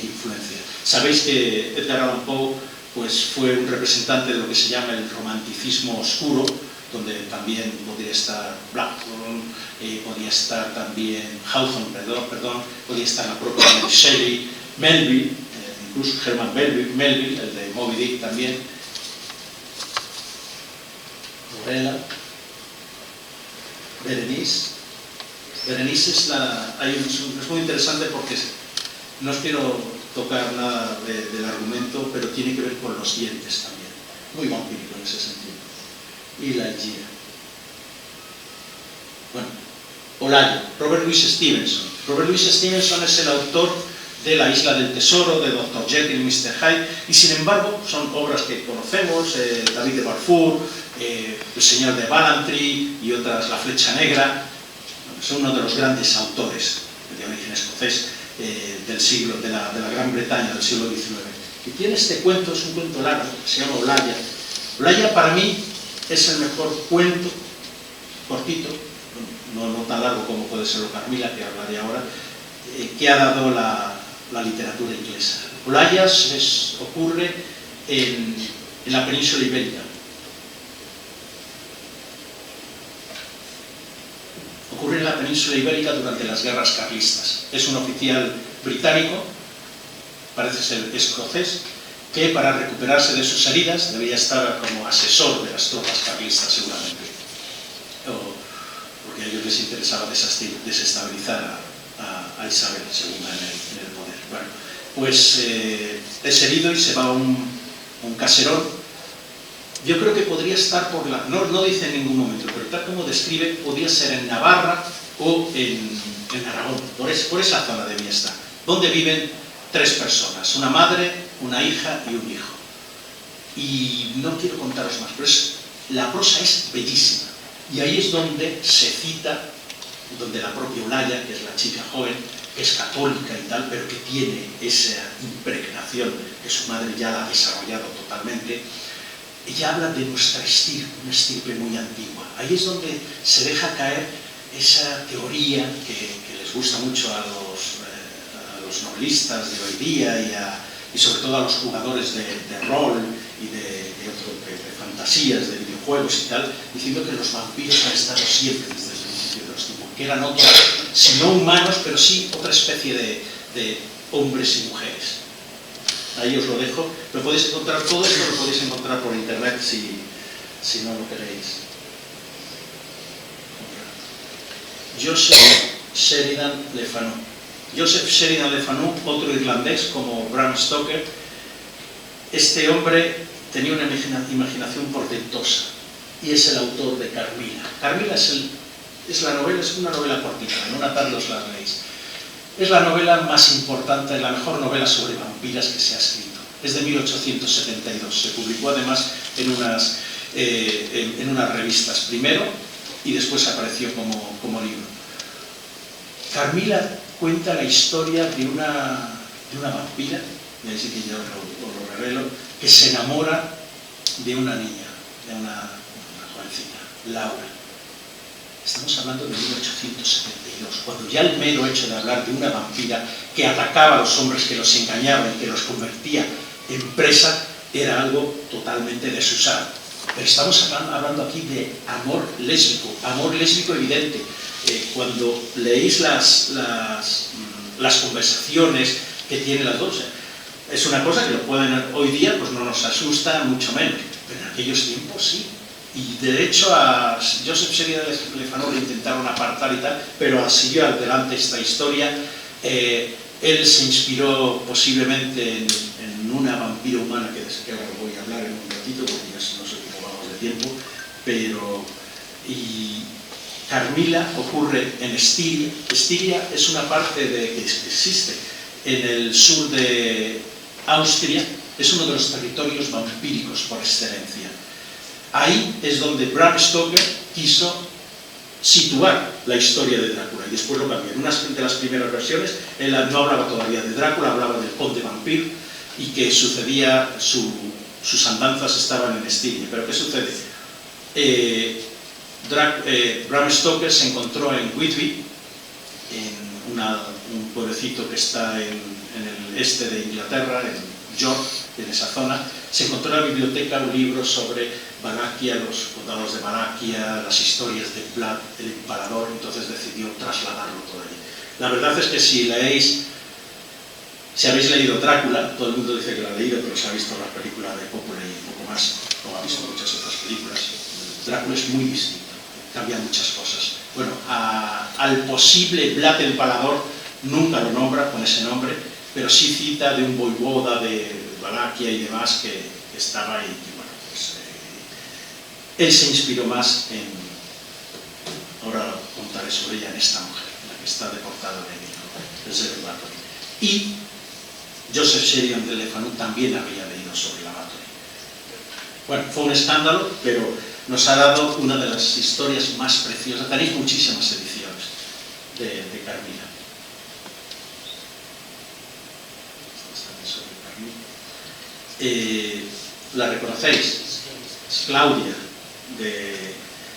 influencia. Sabéis que Edgar Allan Poe pues, fue un representante de lo que se llama el romanticismo oscuro, donde también podría estar Blackthorne, podría estar también Hawthorne, podría estar la propia Mary Shelley, Melville, incluso Herman Melville, el de Moby Dick también, Morella, Berenice. Berenice es muy interesante porque no os quiero tocar nada del argumento, pero tiene que ver con los dientes también, muy vampírico en ese sentido. Y la Ligeia. Bueno, Olaya, Robert Louis Stevenson. Robert Louis Stevenson es el autor de La isla del tesoro, de Dr. Jekyll y Mr. Hyde, y sin embargo son obras que conocemos, David de Balfour, El señor de Ballantrae y otras, La flecha negra. Son uno de los grandes autores de origen escocés de la Gran Bretaña del siglo XIX. Y tiene este cuento, es un cuento largo, se llama Olaya. Olaya para mí es el mejor cuento, cortito, no tan largo como puede serlo Carmila, que hablaré ahora, que ha dado la literatura inglesa. Olaya ocurre en la península ibérica. Ocurre en la península ibérica durante las guerras carlistas. Es un oficial británico, parece ser escocés, que para recuperarse de sus heridas debía estar como asesor de las tropas carlistas seguramente, porque a ellos les interesaba desestabilizar a Isabel II en el poder. Bueno, pues es herido y se va a un caserón. Yo creo que podría estar no dice en ningún momento, pero tal como describe, podría ser en Navarra o en Aragón, por esa zona debía estar, donde viven 3 personas, una madre, una hija y un hijo. Y no quiero contaros más, pero la prosa es bellísima. Y ahí es donde se cita, donde la propia Olaya, que es la chica joven, que es católica y tal, pero que tiene esa impregnación que su madre ya la ha desarrollado totalmente, ella habla de nuestra estirpe, una estirpe muy antigua. Ahí es donde se deja caer esa teoría que les gusta mucho a los novelistas de hoy día y sobre todo a los jugadores de rol y de fantasías, de videojuegos y tal, diciendo que los vampiros han estado siempre desde el principio de los tiempos, que eran otros, si no humanos, pero sí otra especie de hombres y mujeres. Ahí os lo dejo. Lo podéis encontrar, todo esto lo podéis encontrar por internet si no lo queréis. Joseph Sheridan Le Fanu. Joseph Sheridan Le Fanu, otro irlandés como Bram Stoker. Este hombre tenía una imaginación portentosa y es el autor de Carmila. Carmila es una novela cortita, en una tarde os la leéis. Es la novela más importante, la mejor novela sobre vampiras que se ha escrito. Es de 1872. Se publicó además en en unas revistas primero y después apareció como libro. Carmila cuenta la historia de una vampira, y ahí sí que yo os lo revelo, que se enamora de una niña, de una jovencita, Laura. Estamos hablando de 1872, cuando ya el mero hecho de hablar de una vampira que atacaba a los hombres, que los engañaba y que los convertía en presa, era algo totalmente desusado. Pero estamos hablando aquí de amor lésbico evidente. Cuando leéis las conversaciones que tienen las dos, es una cosa que hoy día pues no nos asusta, mucho menos, pero en aquellos tiempos sí. Y de hecho a Joseph Sheridan Le Fanu le intentaron apartar y tal, pero siguió adelante esta historia. Él se inspiró posiblemente en una vampira humana que ahora voy a hablar en un ratito, porque ya no sé cómo vamos de tiempo, pero... Y Carmila ocurre en Estiria. Estiria es una parte que existe en el sur de Austria, es uno de los territorios vampíricos por excelencia. Ahí es donde Bram Stoker quiso situar la historia de Drácula y después lo cambió. En una de las primeras versiones él no hablaba todavía de Drácula, hablaba del conde vampiro y que sucedía, sus andanzas estaban en Estiria. Pero ¿qué sucede? Bram Stoker se encontró en Whitby, en un pueblecito que está en el este de Inglaterra, en York, en esa zona. Se encontró en la biblioteca un libro sobre Valaquia, los condados de Valaquia, las historias de Vlad el Empalador, entonces decidió trasladarlo todo allí. La verdad es que si habéis leído Drácula, todo el mundo dice que lo ha leído, pero se ha visto la película de Coppola y un poco más, como ha visto muchas otras películas. Drácula es muy distinto, cambia muchas cosas. Bueno, al posible Vlad el Empalador nunca lo nombra con ese nombre, pero sí cita de un voivoda de Valaquia y demás que estaba ahí. Y bueno, pues, él se inspiró más en, ahora contaré sobre ella, en esta mujer, la que está deportada de México, desde Bathory. Y Joseph Sheridan Le Fanu también había leído sobre la Bathory. Bueno, fue un escándalo, pero nos ha dado una de las historias más preciosas. Tenéis muchísimas ediciones de Carmila. La reconocéis, es Claudia, de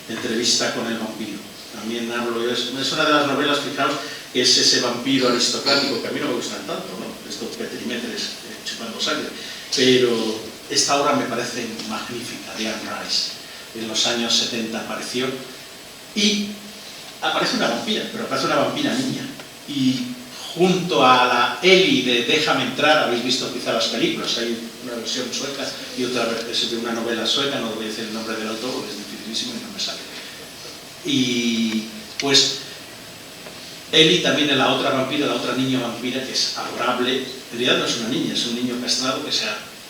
Entrevista con el vampiro. También hablo yo, es una de las novelas, fijaos, que es ese vampiro aristocrático que a mí no me gustan tanto, ¿no? Estos petrimetres chupando sangre, pero esta obra me parece magnífica, de Anne Rice. En los años 70 apareció y aparece una vampira, pero aparece una vampira niña. Y junto a la Ellie de Déjame entrar, habéis visto quizá las películas, hay una versión sueca y otra es de una novela sueca, no voy a decir el nombre del autor porque es dificilísimo y no me sale. Y pues Ellie también es la otra vampira, la otra niña vampira que es adorable. En realidad no es una niña, es un niño castrado que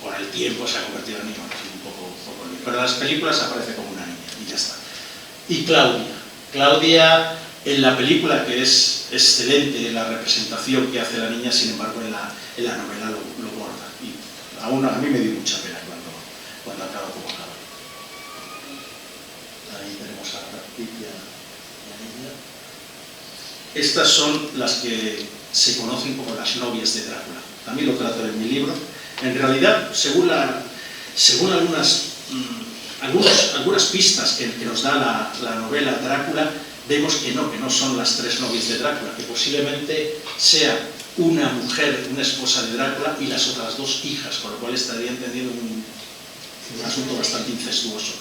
con el tiempo se ha convertido en niño, un poco pero en las películas aparece como una niña y ya está. Y Claudia en la película, que es excelente la representación que hace la niña, sin embargo en la novela lo borda. Y aún a mí me dio mucha pena cuando acaba como acaba. Ahí tenemos a Brad Pitt y a la niña. Estas son las que se conocen como las novias de Drácula. También lo trato en mi libro. En realidad, según algunas pistas que nos da la novela Drácula, vemos que no son las tres novias de Drácula, que posiblemente sea una mujer, una esposa de Drácula y las otras dos hijas, con lo cual estarían teniendo un asunto bastante incestuoso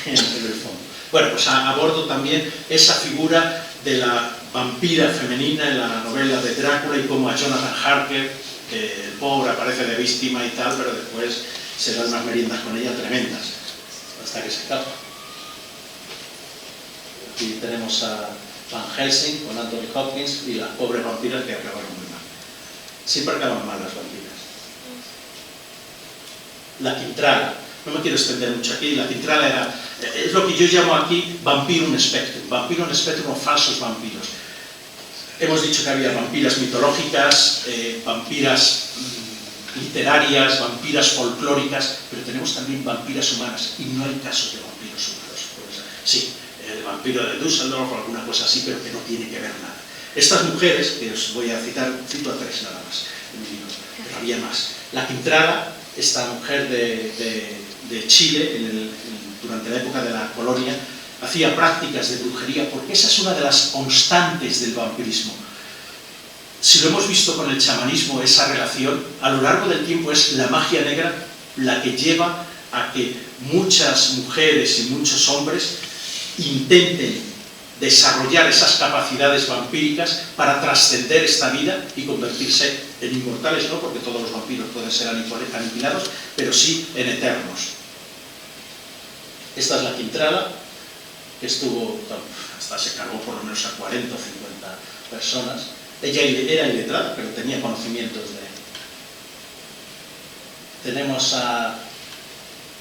en el fondo. Bueno, pues abordo también esa figura de la vampira femenina en la novela de Drácula y cómo a Jonathan Harker, que el pobre aparece de víctima y tal, pero después se dan unas meriendas con ella tremendas, hasta que se escapa. Aquí tenemos a Van Helsing con Anthony Hopkins y las pobres vampiras que acabaron muy mal. Siempre acaban mal las vampiras. La Quintrala. No me quiero extender mucho aquí. La Quintrala es lo que yo llamo aquí Vampirum Spectrum. Vampirum Spectrum o falsos vampiros. Hemos dicho que había vampiras mitológicas, vampiras literarias, vampiras folclóricas, pero tenemos también vampiras humanas y no hay casos de vampiros. Sí, el vampiro de Düsseldorf o alguna cosa así, pero que no tiene que ver nada. Estas mujeres, que os voy a citar, cito a 3 nada más en mi libro, pero había más. La Quintrala, esta mujer de Chile, durante la época de la colonia, hacía prácticas de brujería, porque esa es una de las constantes del vampirismo. Si lo hemos visto con el chamanismo, esa relación, a lo largo del tiempo es la magia negra la que lleva a que muchas mujeres y muchos hombres intenten desarrollar esas capacidades vampíricas para trascender esta vida y convertirse en inmortales, no porque todos los vampiros pueden ser aniquilados, pero sí en eternos. Esta es la Quintrala, que estuvo, hasta se cargó por lo menos a 40 o 50 personas. Ella era iletrada, pero tenía conocimientos de... Tenemos a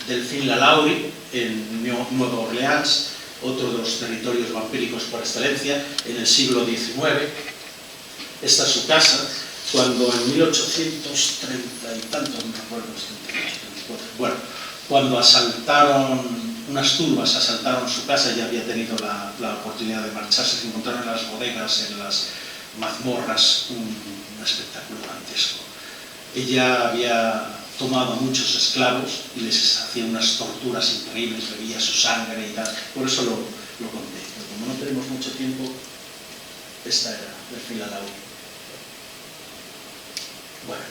Delphine Lalaurie en Nueva Orleans, otro de los territorios vampíricos por excelencia, en el siglo XIX. Esta es su casa, cuando en 1830 y tantos, no recuerdo, bueno, cuando asaltaron, unas turbas asaltaron su casa, ya había tenido la oportunidad de marcharse, se encontraron en las bodegas, en las mazmorras, un espectáculo dantesco. Ella había tomado a muchos esclavos y les hacía unas torturas increíbles, bebía su sangre y tal, por eso lo conté. Pero como no tenemos mucho tiempo, esta era Delphine Lalaurie. Bueno,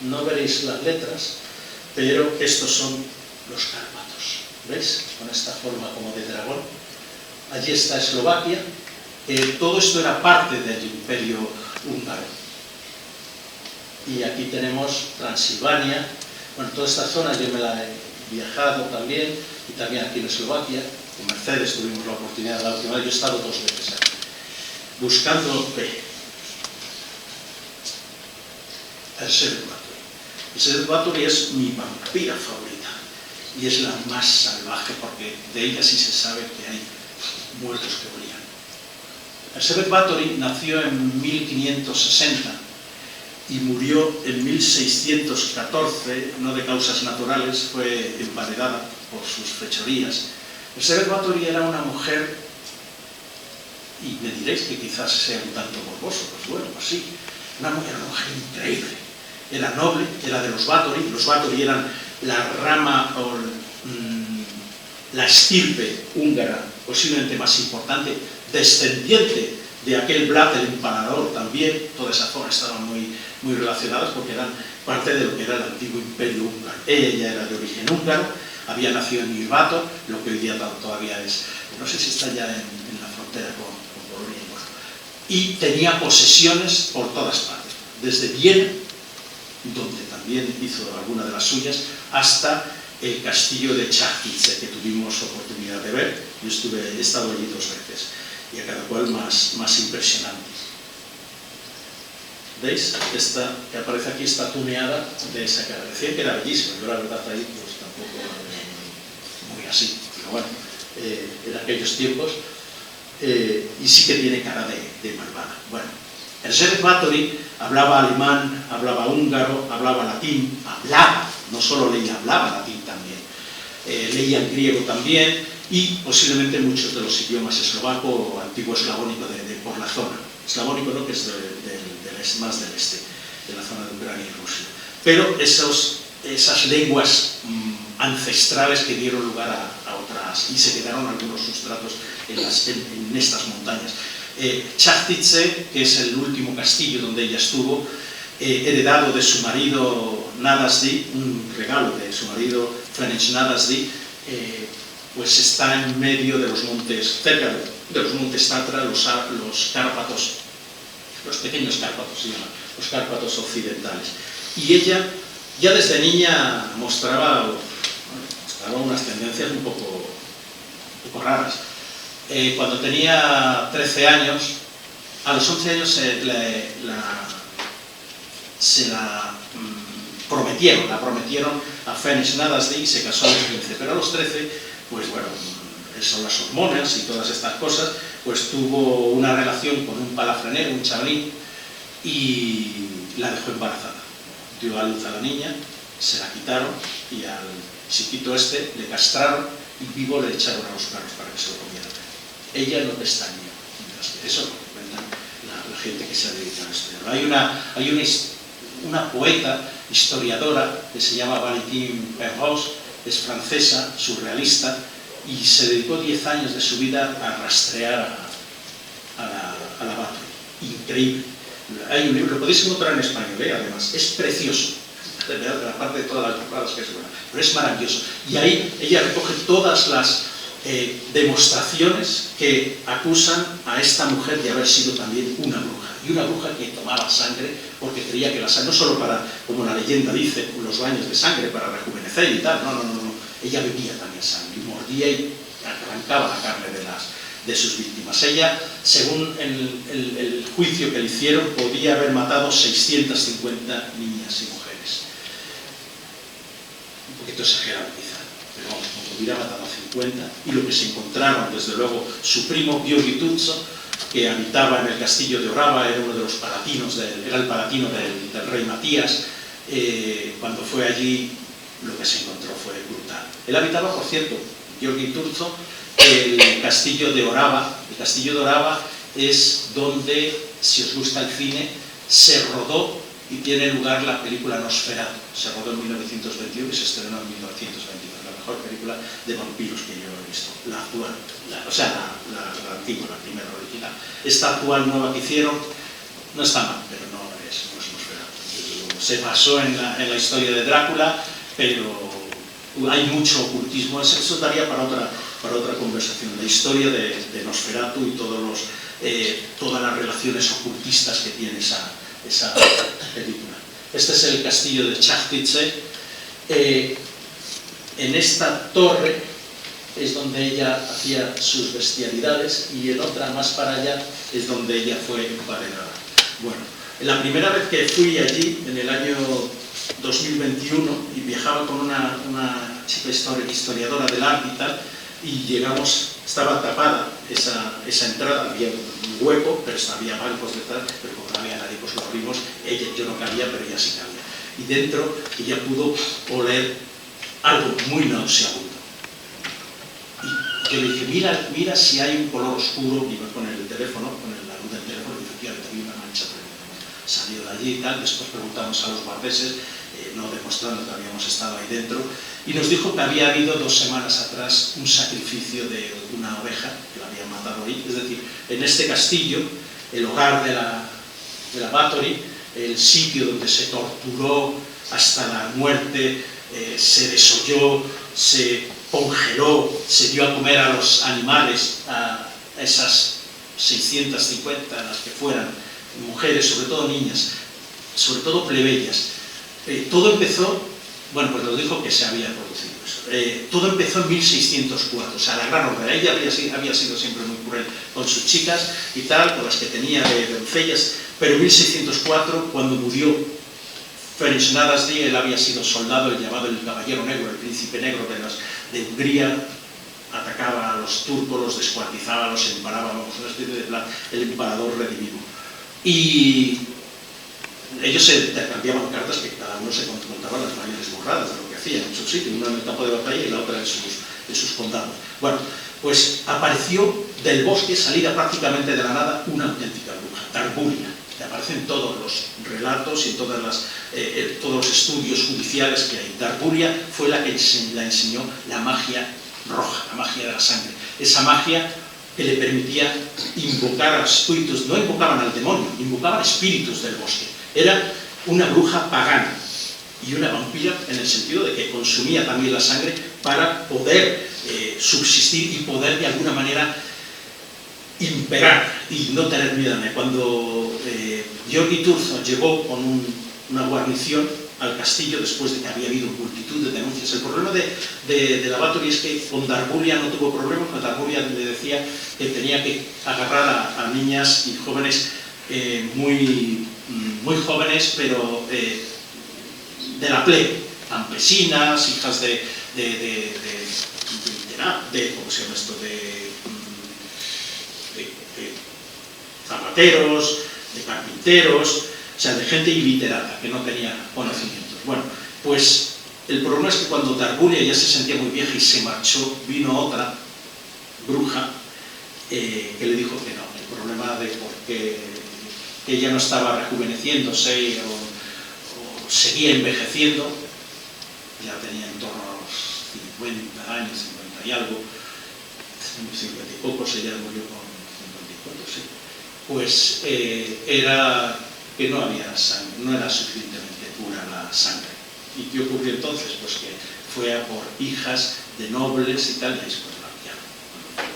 no veréis las letras, pero estos son los Cárpatos, ¿veis? Con esta forma como de dragón. Allí está Eslovaquia, todo esto era parte del Imperio húngaro. Y aquí tenemos Transilvania. Bueno, toda esta zona yo me la he viajado también, y también aquí en Eslovaquia. Con Mercedes tuvimos la oportunidad, la última vez, yo he estado 2 veces aquí, buscando Elizabeth Bathory. Elizabeth Bathory es mi vampira favorita, y es la más salvaje, porque de ella sí se sabe que hay muertos que olían. Elizabeth Bathory nació en 1560, y murió en 1614, no de causas naturales, fue emparedada por sus fechorías. Elizabeth Bathory era una mujer, y me diréis que quizás sea un tanto morboso, pues bueno, pues sí, una mujer increíble. Era noble, era de los Bathory eran la rama o la estirpe húngara posiblemente más importante, descendiente de aquel Vlad el Empalador también. Toda esa zona estaban muy relacionadas porque eran parte de lo que era el antiguo imperio húngaro. Ella era de origen húngaro, había nacido en Irvato, lo que hoy día todavía es, no sé si está ya en la frontera con Polonia y Bosnia, y tenía posesiones por todas partes, desde Viena, donde también hizo alguna de las suyas, hasta el castillo de Čachtice, que tuvimos oportunidad de ver. Yo he estado allí 2 veces, y a cada cual más impresionante. ¿Veis? Esta que aparece aquí está tuneada de esa cara. Decía que era bellísima, yo la verdad ahí pues tampoco muy así, pero bueno, en aquellos tiempos, y sí que tiene cara de malvada. Bueno, Elizabeth Bathory hablaba alemán, hablaba húngaro, hablaba latín, no solo leía, hablaba latín también, leía en griego también, y posiblemente muchos de los idiomas eslovaco o antiguo eslavónico por la zona. Eslavónico no, que es más del este, de la zona de Ucrania y Rusia. Pero esas lenguas ancestrales que dieron lugar a otras, y se quedaron algunos sustratos en estas montañas. Čachtice, que es el último castillo donde ella estuvo, heredado de su marido Nadasdy, un regalo de su marido Ferenc Nadasdy, pues está en medio de los montes, cerca de los montes Tatra, los Cárpatos, los pequeños Cárpatos se llaman, los Cárpatos occidentales. Y ella ya desde niña mostraba unas tendencias un poco raras. Cuando tenía 13 años, a los 11 años la prometieron a Ferenc Nadasdy y se casó a los 15, pero a los 13, pues bueno, son las hormonas y todas estas cosas, pues tuvo una relación con un palafrenero, un chavalín, y la dejó embarazada. Dio a luz a la niña, se la quitaron y al chiquito le castraron y vivo le echaron a los perros para que se lo comieran. Ella no pestañeó. Eso lo cuentan la gente que se ha dedicado a estudiarlo. Hay una poeta, historiadora, que se llama Valentine Perros, es francesa, surrealista, y se dedicó 10 años de su vida a rastrear a la Bathory. Increíble. Hay un libro, lo podéis encontrar en español, además, es precioso. Aparte de todas las temporadas que es buena, pero es maravilloso. Y ahí ella recoge todas las demostraciones que acusan a esta mujer de haber sido también una bruja. Y una bruja que tomaba sangre porque creía que la sangre, no solo para, como la leyenda dice, los baños de sangre para rejuvenecer y tal, no. Ella bebía también sangre y mordía y arrancaba la carne de sus víctimas. Ella, según el juicio que le hicieron, podía haber matado 650 niñas y mujeres. Un poquito exagerado quizá, pero vamos, hubiera matado a 50. Y lo que se encontraron, desde luego, su primo Giorgi Tuzzo, que habitaba en el castillo de Orava, era uno de los palatinos, era el palatino del rey Matías. Cuando fue allí, lo que se encontró fue brutal. Él habitaba, por cierto, Giorgi Tuzzo, el castillo de Orava. El castillo de Orava es donde, si os gusta el cine, se rodó y tiene lugar la película Nosferatu. Se rodó en 1921 y se estrenó en 1922. La mejor película de vampiros que yo he visto. La actual, la antigua, la primera original. Esta actual nueva que hicieron no está mal, pero no es Nosferatu. Se basó en la historia de Drácula, pero hay mucho ocultismo. Eso daría para otra conversación. La historia de Nosferatu y todas las relaciones ocultistas que tiene esa película. Este es el castillo de Čachtice. En esta torre es donde ella hacía sus bestialidades y en otra más para allá es donde ella fue emparedada. Bueno, la primera vez que fui allí, en el año 2021, y viajaba con una chica historiadora del arte y tal, y llegamos, estaba tapada esa entrada, había un hueco, pero había bancos detrás, pero como no había nadie, pues lo abrimos. Yo no cabía, pero ella sí cabía. Y dentro ella pudo oler algo muy nauseabundo. Y yo le dije, mira si hay un color oscuro, iba con el teléfono, con la luz del teléfono, y decía, había una mancha tremenda. Salió de allí y tal, después preguntamos a los guardeses, no demostrando que habíamos estado ahí dentro, y nos dijo que había habido 2 semanas atrás un sacrificio de una oveja, que la habían matado ahí. Es decir, en este castillo, el hogar de la Bathory, el sitio donde se torturó hasta la muerte, se desolló, se congeló, se dio a comer a los animales, a esas 650, las que fueran, mujeres, sobre todo niñas, sobre todo plebeyas. Todo empezó, bueno, pues lo dijo que se había producido eso. Todo empezó en 1604, o sea, la gran orden. Ella había sido siempre muy cruel con sus chicas y tal, con las que tenía de doncellas, pero en 1604, cuando murió Ferenc Nadasdy, él había sido soldado, el llamado el Caballero Negro, el Príncipe Negro de Hungría, atacaba a los turcos, los descuartizaba, los emparaba, vamos, una especie de plan, el emperador redimido. Y ellos se intercambiaban cartas que cada uno se contaba las mayores borradas de lo que hacía en su sitio, una en el campo de batalla y la otra en sus condados. Bueno, pues apareció del bosque, salida prácticamente de la nada, una auténtica bruja, Darbulia, que aparece en todos los relatos y en todos los estudios judiciales que hay. Darbulia fue la que la enseñó la magia roja, la magia de la sangre, esa magia que le permitía invocar a espíritus. No invocaban al demonio, invocaban espíritus del bosque. Era una bruja pagana y una vampira en el sentido de que consumía también la sangre para poder subsistir y poder de alguna manera imperar y no tener miedo. Cuando Giorgi Tuzzo llegó con una guarnición al castillo después de que había habido multitud de denuncias. El problema de la Bathory es que con Darbulia no tuvo problemas. Con Darbulia le decía que tenía que agarrar a niñas y jóvenes muy jóvenes, pero de la plebe, campesinas, hijas de ¿cómo se llama esto? De zapateros, de carpinteros, o sea, de gente iliterata, que no tenía conocimientos. Bueno, pues el problema es que cuando Tarbulia ya se sentía muy vieja y se marchó, vino otra bruja que le dijo que no, el problema de porque ella no estaba rejuveneciéndose o seguía envejeciendo, ya tenía en torno a los 50 años, 50 y algo, 50 y pocos, ella murió con 54, sí, pues era que no había sangre, no era suficientemente pura la sangre. ¿Y qué ocurrió entonces? Pues que fue a por hijas de nobles y tal, y después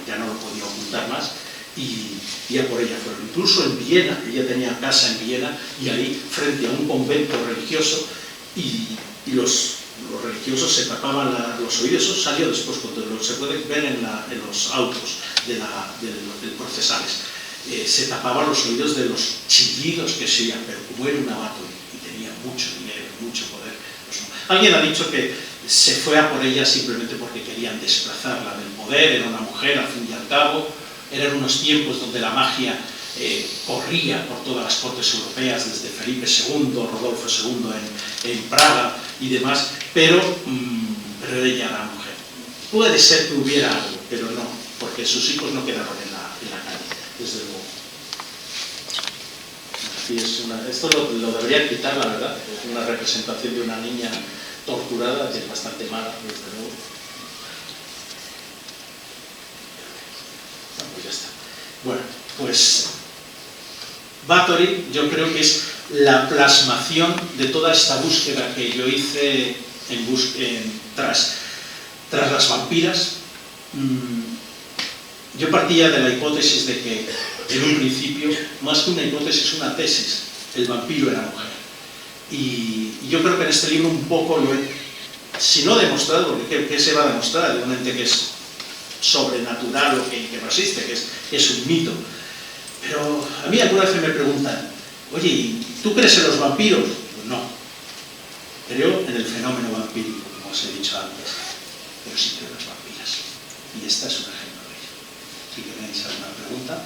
ya no lo podía ocultar más, y a por ella fueron. Incluso en Viena, ella tenía casa en Viena, y ahí, frente a un convento religioso, y los religiosos se tapaban los oídos. Eso salió después, cuando se puede ver en los autos del procesales. Se tapaban los oídos de los chillidos que se oían, pero como era un abato y tenía mucho dinero, mucho poder, pues no. Alguien ha dicho que se fue a por ella simplemente porque querían desplazarla del poder, era una mujer al fin y al cabo, eran unos tiempos donde la magia corría por todas las cortes europeas, desde Felipe II, Rodolfo II en Praga y demás, pero ella era mujer. Puede ser que hubiera algo, pero no, porque sus hijos no quedaron en la calle, desde luego. Esto lo debería quitar, la verdad, es una representación de una niña torturada, que es bastante mala, desde luego. Pues ya está. Bueno, pues Bathory yo creo que es la plasmación de toda esta búsqueda que yo hice tras las vampiras. Yo partía de la hipótesis de que en un principio, más que una hipótesis, una tesis, el vampiro era mujer. Y yo creo que en este libro un poco lo he, si no demostrado, porque ¿qué se va a demostrar de un ente que es sobrenatural o que no existe, que es un mito? Pero a mí alguna vez me preguntan, oye, ¿tú crees en los vampiros? Pues no, creo en el fenómeno vampírico, como os he dicho antes, pero sí creo en las vampiras. Y esta es un ejemplo de ello. Si queréis alguna pregunta.